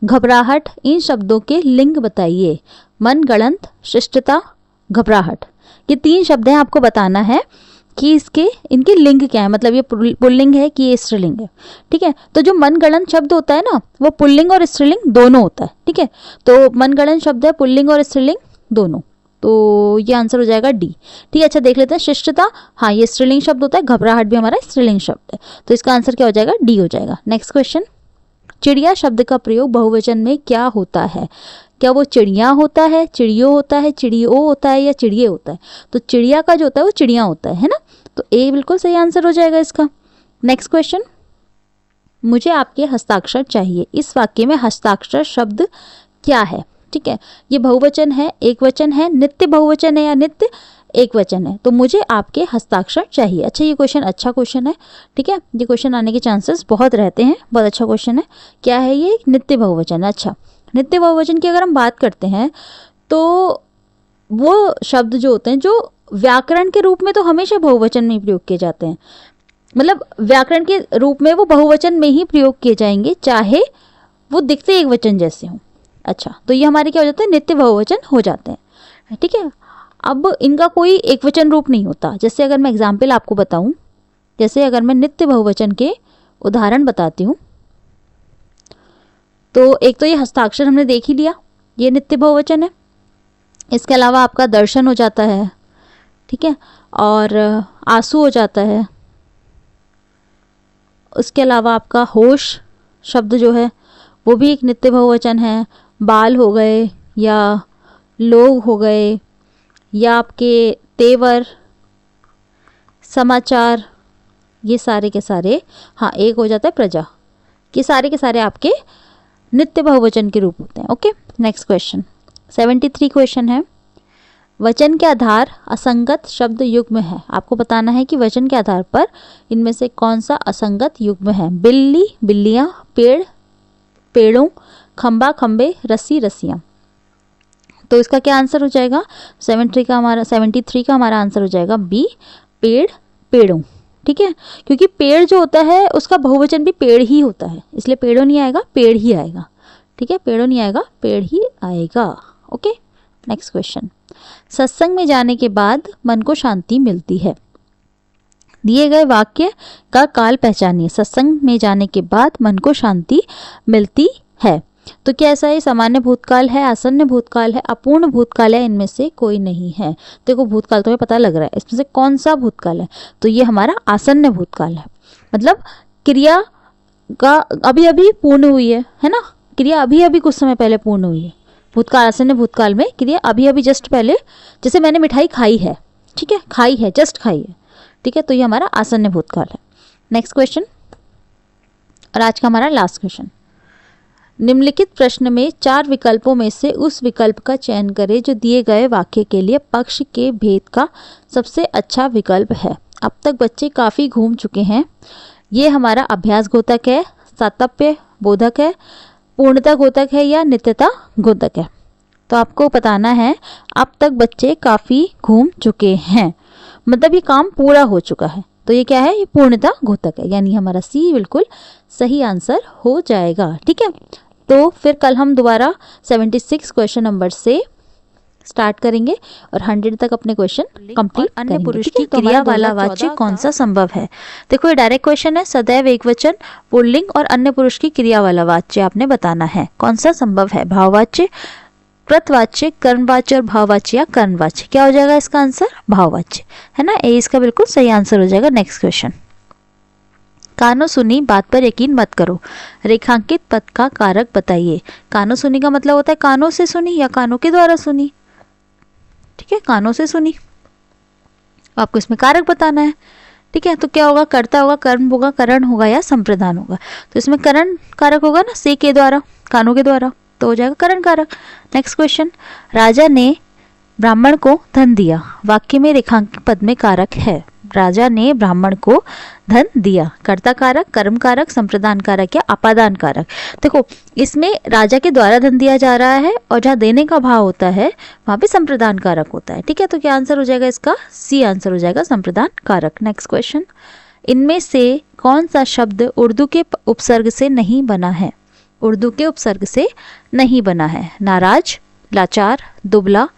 घबराहट, इन शब्दों के लिंग बताइए। मन गढ़ंत, शिष्टता, घबराहट, ये 3 शब्द हैं, आपको बताना है कि इनके लिंग क्या है, मतलब ये पुल्लिंग है कि ये स्त्रीलिंग है। ठीक है, तो जो मनगढ़ंत शब्द होता है ना, वो पुल्लिंग और स्त्रीलिंग दोनों होता है। ठीक है, तो मनगढ़ंत शब्द है पुल्लिंग और स्त्रीलिंग दोनों, तो ये आंसर हो जाएगा डी। ठीक है, अच्छा देख लेते हैं, शिष्टता, हाँ ये स्त्रीलिंग शब्द होता है, घबराहट भी हमारा स्त्रीलिंग शब्द है, तो इसका आंसर क्या हो जाएगा? डी हो जाएगा। नेक्स्ट क्वेश्चन, चिड़िया शब्द का प्रयोग बहुवचन में क्या होता है? क्या वो चिड़िया होता है, चिड़ियों होता है, चिड़ियों होता है या चिड़िए होता है? तो चिड़िया का जो होता है वो चिड़िया होता है ना, तो ए बिल्कुल सही आंसर हो जाएगा इसका। नेक्स्ट क्वेश्चन, मुझे आपके हस्ताक्षर चाहिए। इस वाक्य में हस्ताक्षर शब्द क्या है? ठीक है, ये बहुवचन है, एक वचन है, नित्य बहुवचन है या नित्य एक वचन है? तो मुझे आपके हस्ताक्षर चाहिए। अच्छा ये क्वेश्चन अच्छा क्वेश्चन है। ठीक है, ये क्वेश्चन आने के चांसेस बहुत रहते हैं, बहुत अच्छा क्वेश्चन है। क्या है ये? नित्य बहुवचन। अच्छा, नित्य बहुवचन की अगर हम बात करते हैं तो वो शब्द जो होते हैं जो व्याकरण के रूप में तो हमेशा बहुवचन में ही प्रयोग किए जाते हैं, मतलब व्याकरण के रूप में वो बहुवचन में ही प्रयोग किए जाएंगे, चाहे वो दिखते एक वचन जैसे हों। अच्छा, तो ये हमारे क्या हो जाते हैं? नित्य बहुवचन हो जाते हैं। ठीक है, अब इनका कोई एक वचन रूप नहीं होता। जैसे अगर मैं एग्जाम्पल आपको बताऊं, जैसे अगर मैं नित्य बहुवचन के उदाहरण बताती हूँ, तो एक तो ये हस्ताक्षर हमने देख ही लिया, ये नित्य बहुवचन है। इसके अलावा आपका दर्शन हो जाता है, ठीक है, और आंसू हो जाता है। उसके अलावा आपका होश शब्द जो है वो भी एक नित्य बहुवचन है। बाल हो गए या लोग हो गए या आपके तेवर, समाचार, ये सारे के सारे, हाँ एक हो जाता है प्रजा, ये सारे के सारे आपके नित्य बहुवचन के रूप होते हैं। ओके, नेक्स्ट क्वेश्चन 73 क्वेश्चन है, वचन के आधार असंगत शब्द युग्म है। आपको बताना है कि वचन के आधार पर इनमें से कौन सा असंगत युग्म है। बिल्ली बिल्लियां, पेड़ पेड़ों, खंबा खंबे, रस्सी रस्सियां। तो इसका क्या आंसर हो जाएगा? 73 का हमारा आंसर हो जाएगा बी, पेड़ पेड़ों। ठीक है, क्योंकि पेड़ जो होता है उसका बहुवचन भी पेड़ ही होता है, इसलिए पेड़ों नहीं आएगा, पेड़ ही आएगा। ठीक है, पेड़ों नहीं आएगा, पेड़ ही आएगा। Okay, next question. सत्संग में जाने के बाद मन को शांति मिलती है। दिए गए वाक्य का काल पहचानिए। सत्संग में जाने के बाद मन को शांति मिलती है। तो क्या ऐसा है? सामान्य भूतकाल है, आसन्न भूतकाल है, अपूर्ण भूतकाल है, इनमें से कोई नहीं है। देखो भूतकाल तो हमें पता लग रहा है, इसमें से कौन सा भूतकाल है? तो ये हमारा आसन्न भूतकाल है, मतलब क्रिया का अभी अभी पूर्ण हुई है ना, क्रिया अभी अभी कुछ समय पहले पूर्ण हुई है। भूतकाल, आसन्न भूतकाल में क्रिया अभी अभी जस्ट पहले, जैसे मैंने मिठाई खाई है, ठीक है, खाई है, जस्ट खाई है, ठीक है, तो ये हमारा आसन्न भूतकाल है। नेक्स्ट क्वेश्चन, और आज का हमारा लास्ट क्वेश्चन। निम्नलिखित प्रश्न में 4 विकल्पों में से उस विकल्प का चयन करें जो दिए गए वाक्य के लिए पक्ष के भेद का सबसे अच्छा विकल्प है। अब तक बच्चे काफ़ी घूम चुके हैं। ये हमारा अभ्यास घोतक है, सातत्य बोधक है, पूर्णता घोतक है या नित्यता घोतक है। तो आपको बताना है अब तक बच्चे काफ़ी घूम चुके हैं, मतलब ये काम पूरा हो चुका है, तो ये क्या है? ये पूर्णता घोतक है, यानी हमारा सी बिल्कुल सही आंसर हो जाएगा। ठीक है, तो फिर कल हम दोबारा 76 क्वेश्चन नंबर से स्टार्ट करेंगे और 100 तक अपने क्वेश्चन कंप्लीट करेंगे। अन्य पुरुष की क्रिया वाला वाच्य कौन सा संभव है? देखो ये डायरेक्ट क्वेश्चन है। सदैव एक वचन, पुल्लिंग और अन्य पुरुष की क्रिया वाला वाच्य आपने बताना है कौन सा संभव है। भाववाच्य, कृतवाच्य, कर्मवाच्य और भाववाच्य या कर्मवाच्य। क्या हो जाएगा इसका आंसर? भाववाच्य, है ना। ए इसका बिल्कुल सही आंसर हो जाएगा। नेक्स्ट क्वेश्चन, कानों सुनी बात पर यकीन मत करो। रेखांकित पद का कारक बताइए। कानों सुनी का मतलब होता है कानों से सुनी या कानों के द्वारा सुनी। ठीक है, कानों से सुनी, आपको इसमें कारक बताना है। ठीक है, तो क्या होगा? कर्ता होगा, कर्म होगा, करण होगा या संप्रदान होगा। तो इसमें करण कारक होगा ना, से के द्वारा, कानों के द्वारा, तो हो जाएगा करण कारक। नेक्स्ट क्वेश्चन, राजा ने ब्राह्मण को धन दिया। वाक्य में रेखांकित पद में कारक है। राजा ने ब्राह्मण को धन दिया। कर्ता कारक, कर्म कारक, संप्रदान कारक या अपादान कारक। देखो इसमें राजा के द्वारा धन दिया जा रहा है और जहाँ देने का भाव होता है वहां पे संप्रदान कारक होता है। ठीक है, तो क्या आंसर हो जाएगा इसका? सी आंसर हो जाएगा, संप्रदान कारक। नेक्स्ट क्वेश्चन, इनमें से कौन सा शब्द उर्दू के उपसर्ग से नहीं बना है? उर्दू के उपसर्ग से नहीं बना है। नाराज, लाचार, दुबला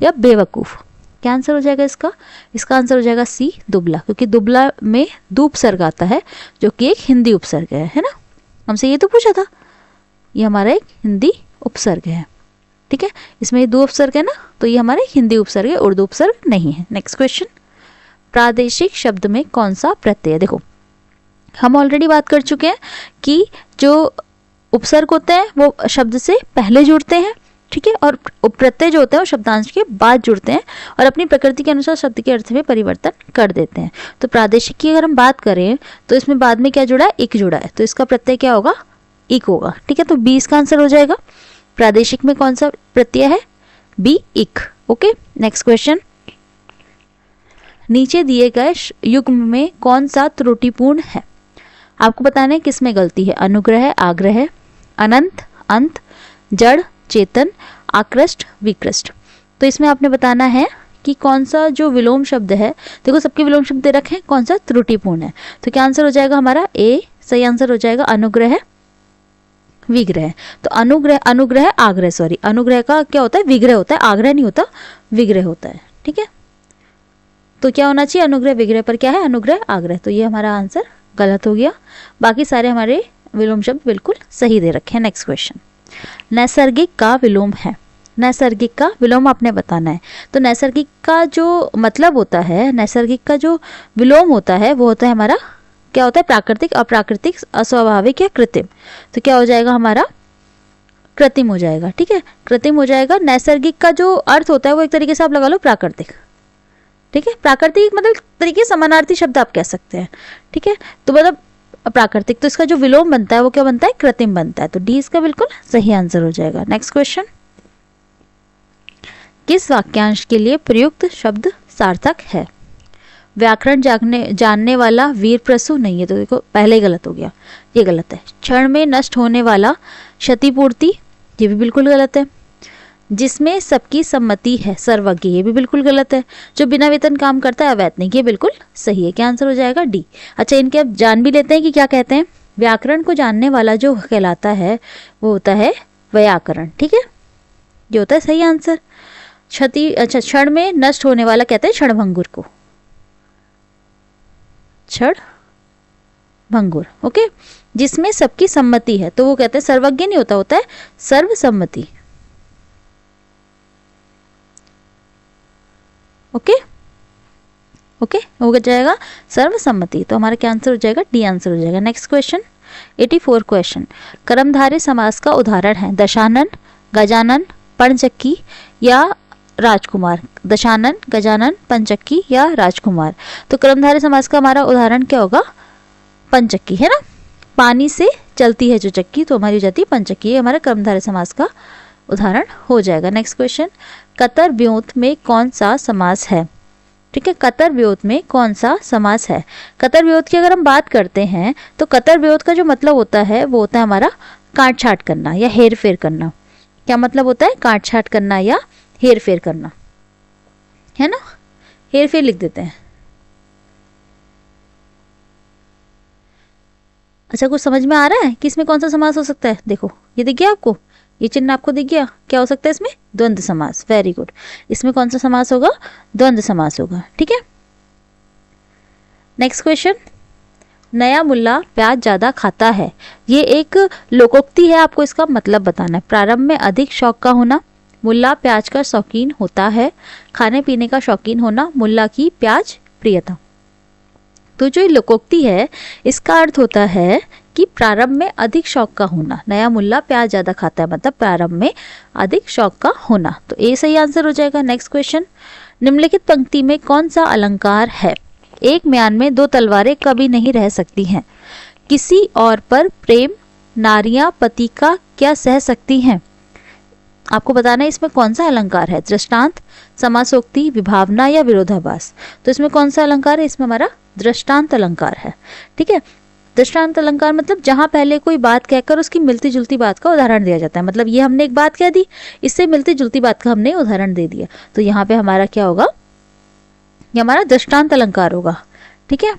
या बेवकूफ। क्या आंसर हो जाएगा इसका? इसका आंसर हो जाएगा सी, दुबला, क्योंकि दुबला में दो उपसर्ग आता है जो कि एक हिंदी उपसर्ग है ना। हमसे ये तो पूछा था, ये हमारा एक हिंदी उपसर्ग है। ठीक है, इसमें ये 2 उपसर्ग है ना, तो ये हमारा एक हिंदी उपसर्ग है, उर्दू उपसर्ग नहीं है। नेक्स्ट क्वेश्चन, प्रादेशिक शब्द में कौन सा प्रत्यय? देखो हम ऑलरेडी बात कर चुके हैं कि जो उपसर्ग होते हैं वो शब्द से पहले जुड़ते हैं, ठीक है, और प्रत्यय जो होता है वो शब्दांश के बाद जुड़ते हैं और अपनी प्रकृति के अनुसार शब्द के अर्थ में परिवर्तन कर देते हैं। तो प्रादेशिक की अगर हम बात करें तो इसमें बाद में क्या जुड़ा है? इक जुड़ा है, तो इसका प्रत्यय क्या होगा? इक होगा। ठीक है, तो बी इसका आंसर हो जाएगा। प्रादेशिक में कौन सा प्रत्यय है? बी, इक। ओके, नेक्स्ट क्वेश्चन, नीचे दिए गए युग्म में कौन सा त्रुटिपूर्ण है? आपको बताना है किस में गलती है। अनुग्रह, आग्रह, अनंत, अंत, जड़, चेतन, आकृष्ट, विकृष्ट। तो इसमें आपने बताना है कि कौन सा जो विलोम शब्द है, देखो सबके विलोम शब्द दे रखे हैं, कौन सा त्रुटिपूर्ण है। तो क्या आंसर हो जाएगा हमारा? ए सही आंसर हो जाएगा। अनुग्रह, विग्रह। तो अनुग्रह आग्रह, सॉरी, अनुग्रह का क्या होता है? विग्रह होता है, आग्रह नहीं होता, विग्रह होता है। ठीक है, तो क्या होना चाहिए? अनुग्रह विग्रह पर क्या है? अनुग्रह आग्रह। तो ये हमारा आंसर गलत हो गया। बाकी सारे हमारे विलोम शब्द बिल्कुल सही दे रखे हैं। नेक्स्ट क्वेश्चन, नैसर्गिक का विलोम है। नैसर्गिक का विलोम आपने बताना है। तो नैसर्गिक का जो मतलब होता है, नैसर्गिक का जो विलोम होता है वो होता है हमारा, क्या होता है? प्राकृतिक, अप्राकृतिक, अस्वाभाविक या कृत्रिम। तो क्या हो जाएगा हमारा? कृत्रिम हो जाएगा। ठीक है, कृत्रिम हो जाएगा। नैसर्गिक का जो अर्थ होता है वो एक तरीके से आप लगा लो प्राकृतिक। ठीक है, प्राकृतिक मतलब तरीके समानार्थी शब्द आप कह सकते हैं। ठीक है, तो मतलब प्राकृतिक, तो इसका जो विलोम बनता है वो क्या बनता है? कृत्रिम बनता है। तो डी इसका बिल्कुल सही आंसर हो जाएगा। नेक्स्ट क्वेश्चन, किस वाक्यांश के लिए प्रयुक्त शब्द सार्थक है? व्याकरण जानने वाला वीर प्रसु नहीं है, तो देखो पहले ही गलत हो गया, ये गलत है। क्षण में नष्ट होने वाला क्षतिपूर्ति, ये भी बिल्कुल गलत है। जिसमें सबकी सम्मति है सर्वज्ञ, ये भी बिल्कुल गलत है। जो बिना वेतन काम करता है अवैतनिक, ये बिल्कुल सही है। क्या आंसर हो जाएगा? डी। अच्छा, इनके अब जान भी लेते हैं कि क्या कहते हैं। व्याकरण को जानने वाला जो कहलाता है वो होता है व्याकरण, ठीक है, जो होता है सही आंसर। अच्छा, क्षण में नष्ट होने वाला कहते हैं क्षणभंगुर को, क्षणभंगुर, ओके। जिसमें सबकी सम्मति है तो वो कहते हैं सर्वज्ञ नहीं होता, होता है सर्वसम्मति, ओके ओके, हो जाएगा सर्वसम्मति। तो हमारा क्या आंसर हो जाएगा? डी आंसर हो जाएगा। नेक्स्ट क्वेश्चन 84 क्वेश्चन, कर्मधारय समास का उदाहरण है दशानन, गजानन, पंचक्की या राजकुमार। दशानन, गजानन, पंचक्की या राजकुमार। तो कर्मधारय समास का हमारा उदाहरण क्या होगा? पंचक्की, है ना। पानी से चलती है जो चक्की, तो हमारी हो जाती है पंचक्की, हमारा कर्मधारय समास का उदाहरण हो जाएगा। नेक्स्ट क्वेश्चन, कतर व्योत में कौन सा समास है? ठीक है, कतर व्योत में कौन सा समास है? कतर व्योत की अगर हम बात करते हैं तो कतर व्योत का जो मतलब होता है वो होता है हमारा काट छाट करना या हेर फेर करना। क्या मतलब होता है? काट छाट करना या हेर फेर करना, है ना। हेर फेर लिख देते हैं। अच्छा, कुछ समझ में आ रहा है कि इसमें कौन सा समास हो सकता है? देखो, ये दिख गया आपको, ये चिन्ह आपको दिख गया। क्या हो सकता है इसमें? द्वंद्व समास। Very good. इसमें कौन सा समास होगा? द्वंद्व समास होगा, ठीक है। नेक्स्ट क्वेश्चन, नया मुल्ला प्याज ज्यादा खाता है, ये एक लोकोक्ति है, आपको इसका मतलब बताना है। प्रारंभ में अधिक शौक का होना, मुल्ला प्याज का शौकीन होता है। खाने पीने का शौकीन होना, मुल्ला की प्याज प्रियता। तो जो लोकोक्ति है इसका अर्थ होता है कि प्रारंभ में अधिक शौक का होना। नया मुल्ला प्याज ज्यादा खाता है मतलब प्रारंभ में अधिक शौक का होना, तो ए सही आंसर हो जाएगा। नेक्स्ट क्वेश्चन, निम्नलिखित पंक्ति में कौन सा अलंकार है? एक म्यान में दो तलवारें कभी नहीं रह सकती हैं। किसी और पर प्रेम नारियां पति का क्या सह सकती हैं? आपको बताना है इसमें कौन सा अलंकार है। दृष्टांत, समासोक्ति, विभावना या विरोधाभास। तो इसमें कौन सा अलंकार है? इसमें हमारा दृष्टांत अलंकार है, ठीक है। दृष्टांत अलंकार मतलब जहां पहले कोई बात कहकर उसकी मिलती जुलती बात का उदाहरण दिया जाता है। मतलब ये हमने एक बात कह दी, इससे मिलती जुलती बात का हमने उदाहरण दे दिया, तो यहाँ पे हमारा क्या होगा? ये हमारा दृष्टांत अलंकार होगा, ठीक है।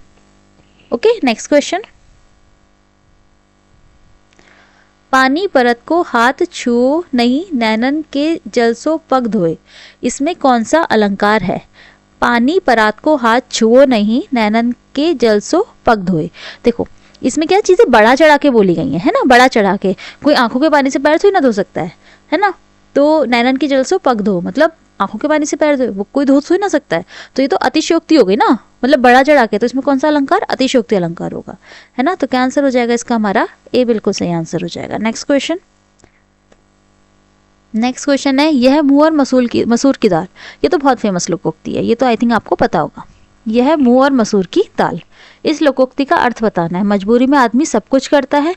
ओके, नेक्स्ट क्वेश्चन, पानी परत को हाथ छुओ नहीं, नैनन के जल सो पग धोए। इसमें कौन सा अलंकार है? पानी परात को हाथ छुओ नहीं, नैनन के जल सो पग धोए। देखो, इसमें क्या चीजें बड़ा चढ़ा के बोली गई है ना, बड़ा चढ़ा के। कोई आंखों के पानी से पैर थोड़ी ना धो सकता है ना। तो नैनन के जल सो पग धो मतलब आंखों के पानी से पैर धोए, वो कोई धो ना सकता है। तो ये तो अतिशयोक्ति हो गई ना, मतलब बड़ा चढ़ा के। तो इसमें कौन सा अलंकार? अतिशयोक्ति अलंकार होगा, है ना। तो क्या आंसर हो जाएगा इसका? हमारा ए बिल्कुल सही आंसर हो जाएगा। नेक्स्ट क्वेश्चन है, यह मुँह और मसूर की दाल। ये तो बहुत फेमस लोकोक्ति है, ये तो आई थिंक आपको पता होगा। यह मुँह और मसूर की दाल, इस लोकोक्ति का अर्थ बताना है। मजबूरी में आदमी सब कुछ करता है,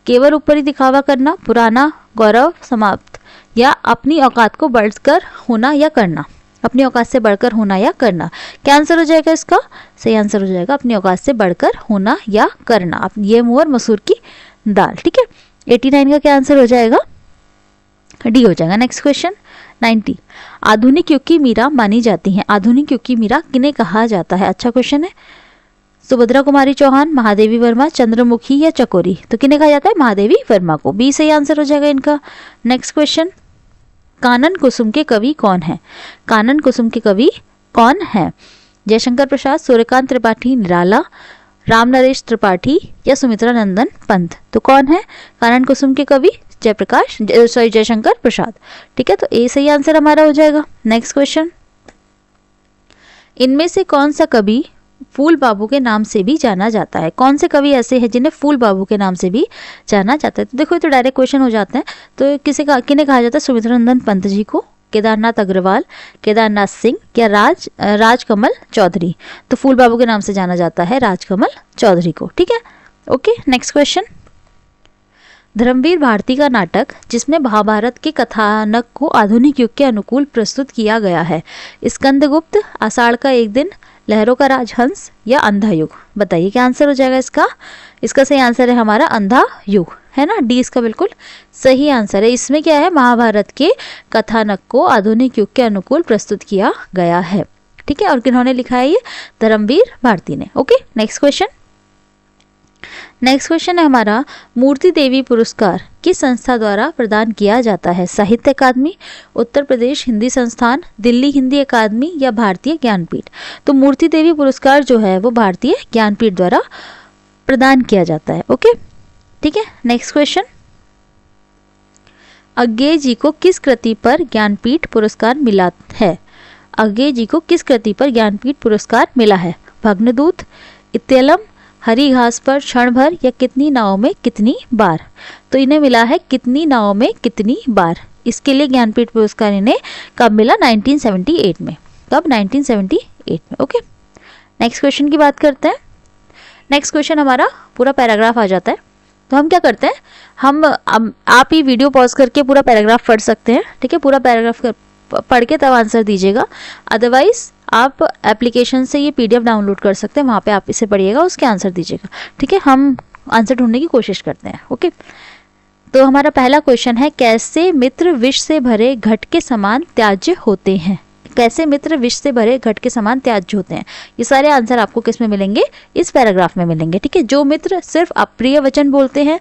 केवल ऊपरी दिखावा करना, पुराना गौरव समाप्त, या अपनी औकात को बढ़कर होना या करना। अपनी औकात से बढ़कर होना या करना। क्या आंसर हो जाएगा इसका? सही आंसर हो जाएगा अपनी औकात से बढ़कर होना या करना। ये मुँह और मसूर की दाल, ठीक है। 89 का क्या आंसर हो जाएगा? डी हो जाएगा। नेक्स्ट क्वेश्चन 90, आधुनिक युग की मीरा मानी जाती है। आधुनिक युग की मीरा किन्हें कहा जाता है? अच्छा क्वेश्चन है। सुभद्रा कुमारी चौहान, महादेवी वर्मा, चंद्रमुखी या चकोरी। तो किन्हें कहा जाता है? महादेवी वर्मा को। बी सही आंसर हो जाएगा इनका। नेक्स्ट क्वेश्चन, कानन कुसुम के कवि कौन है? कानन कुसुम के कवि कौन है? जयशंकर प्रसाद, सूर्यकांत त्रिपाठी, निराला, राम नरेश त्रिपाठी या सुमित्रा नंदन पंत। तो कौन है कानन कुसुम के कवि? जयशंकर प्रसाद, ठीक है। तो ए सही आंसर हमारा हो जाएगा। नेक्स्ट क्वेश्चन, इनमें से कौन सा कवि फूल बाबू के नाम से भी जाना जाता है? कौन से कवि ऐसे हैं जिन्हें फूल बाबू के नाम से भी जाना जाता है? तो देखो, ये तो डायरेक्ट क्वेश्चन हो जाते हैं। तो किन्हें कहा जाता है? सुमित्रा नंदन पंत जी को, केदारनाथ अग्रवाल, केदारनाथ सिंह या राजकमल चौधरी। तो फूल बाबू के नाम से जाना जाता है राजकमल चौधरी को, ठीक है। Okay, next question, Dharamvir Bharati का नाटक जिसमें महाभारत के कथानक को आधुनिक युग के अनुकूल प्रस्तुत किया गया है? स्कंदगुप्त, आषाढ़ का एक दिन, लहरों का राजहंस या अंधा युग? बताइए क्या आंसर हो जाएगा इसका? इसका सही आंसर है हमारा अंधा युग, है ना, डी इसका बिल्कुल सही आंसर है। इसमें क्या है, महाभारत के कथानक को आधुनिक युग के अनुकूल प्रस्तुत किया गया है। ठीक है, और किन्होंने लिखा है ये? धर्मवीर भारती ने। Okay, next question. Next question है हमारा, मूर्ति देवी पुरस्कार किस संस्था द्वारा प्रदान किया जाता है? साहित्य अकादमी, उत्तर प्रदेश हिंदी संस्थान, दिल्ली हिंदी अकादमी या भारतीय ज्ञानपीठ? तो मूर्ति देवी पुरस्कार जो है वो भारतीय ज्ञानपीठ द्वारा प्रदान किया जाता है। ओके, ठीक है, नेक्स्ट क्वेश्चन। अज्ञेय जी को किस कृति पर ज्ञानपीठ पुरस्कार मिला है? अज्ञेय जी को किस कृति पर ज्ञानपीठ पुरस्कार मिला है? भग्नदूत, इत्यलम, हरी घास पर क्षण भर या कितनी नावों में कितनी बार? तो इन्हें मिला है कितनी नावों में कितनी बार। इसके लिए ज्ञानपीठ पुरस्कार इन्हें कब मिला? 1978 में। कब? 1978 में। ओके, नेक्स्ट क्वेश्चन की बात करते हैं। नेक्स्ट क्वेश्चन हमारा पूरा पैराग्राफ आ जाता है, तो हम क्या करते हैं, हम आप ही वीडियो पॉज करके पूरा पैराग्राफ पढ़ सकते हैं। ठीक है, पूरा पैराग्राफ पढ़ के तब आंसर दीजिएगा। अदरवाइज आप एप्लीकेशन से ये PDF डाउनलोड कर सकते हैं, वहाँ पे आप इसे पढ़िएगा, उसके आंसर दीजिएगा। ठीक है, हम आंसर ढूंढने की कोशिश करते हैं। ओके, तो हमारा पहला क्वेश्चन है, कैसे मित्र विष से भरे घट के समान त्याज्य होते हैं? कैसे मित्र विष से भरे घट के समान त्याज्य होते हैं? ये सारे आंसर आपको किस में मिलेंगे? इस पैराग्राफ में मिलेंगे। ठीक है, जो मित्र सिर्फ अप्रिय वचन बोलते हैं,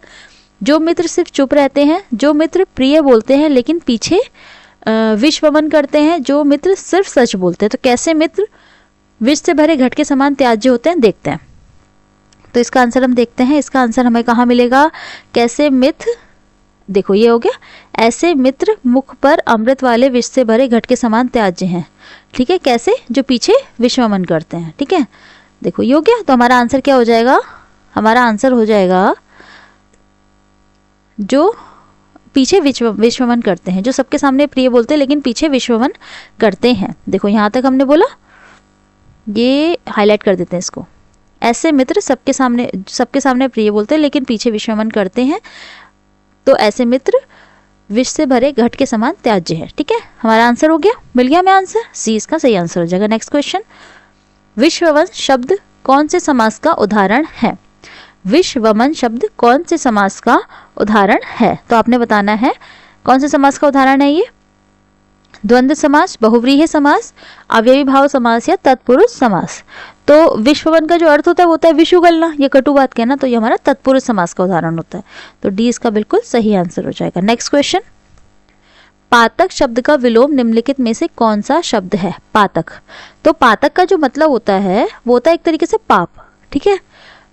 जो मित्र सिर्फ चुप रहते हैं, जो मित्र प्रिय बोलते हैं लेकिन पीछे विष वमन करते हैं, जो मित्र सिर्फ सच बोलते हैं। तो कैसे मित्र विष से भरे घट के समान त्याज्य होते हैं, देखते हैं। तो इसका आंसर हम देखते हैं। इसका आंसर हमें कहाँ मिलेगा? कैसे मित्र, देखो ये हो गया, ऐसे मित्र मुख पर अमृत वाले विष से भरे घट के समान त्याज्य हैं। ठीक है, कैसे? जो पीछे विष वमन करते हैं। ठीक है, देखो ये हो गया। तो हमारा आंसर क्या हो जाएगा? हमारा आंसर हो जाएगा जो पीछे विश्वमन करते हैं, जो सबके सामने प्रिय बोलते हैं लेकिन पीछे विश्वमन करते हैं। देखो यहाँ तक हमने बोला, ये हाईलाइट कर देते हैं इसको। ऐसे मित्र सबके सामने प्रिय बोलते हैं लेकिन पीछे विश्वमन करते हैं, तो ऐसे मित्र विष से भरे घट के समान त्याज्य है। ठीक है, हमारा आंसर हो गया, मिल गया हमें आंसर। सी इसका सही आंसर हो जाएगा। नेक्स्ट क्वेश्चन, विश्ववंश शब्द कौन से समास का उदाहरण है? विश्ववमन शब्द कौन से समास का उदाहरण है? तो आपने बताना है कौन से समास का उदाहरण है ये। द्वंद्व समास, बहुव्रीहि समास, अव्ययी भाव समास या तत्पुरुष समास। तो विश्ववन का जो अर्थ होता है वो होता है विष उगलना, ये कटु बात कहना, तो ये हमारा तत्पुरुष समास का उदाहरण होता है। तो डी इसका बिल्कुल सही आंसर हो जाएगा। नेक्स्ट क्वेश्चन, पातक शब्द का विलोम निम्नलिखित में से कौन सा शब्द है? पातक। तो पातक का जो मतलब होता है वो होता है एक तरीके से पाप। ठीक है,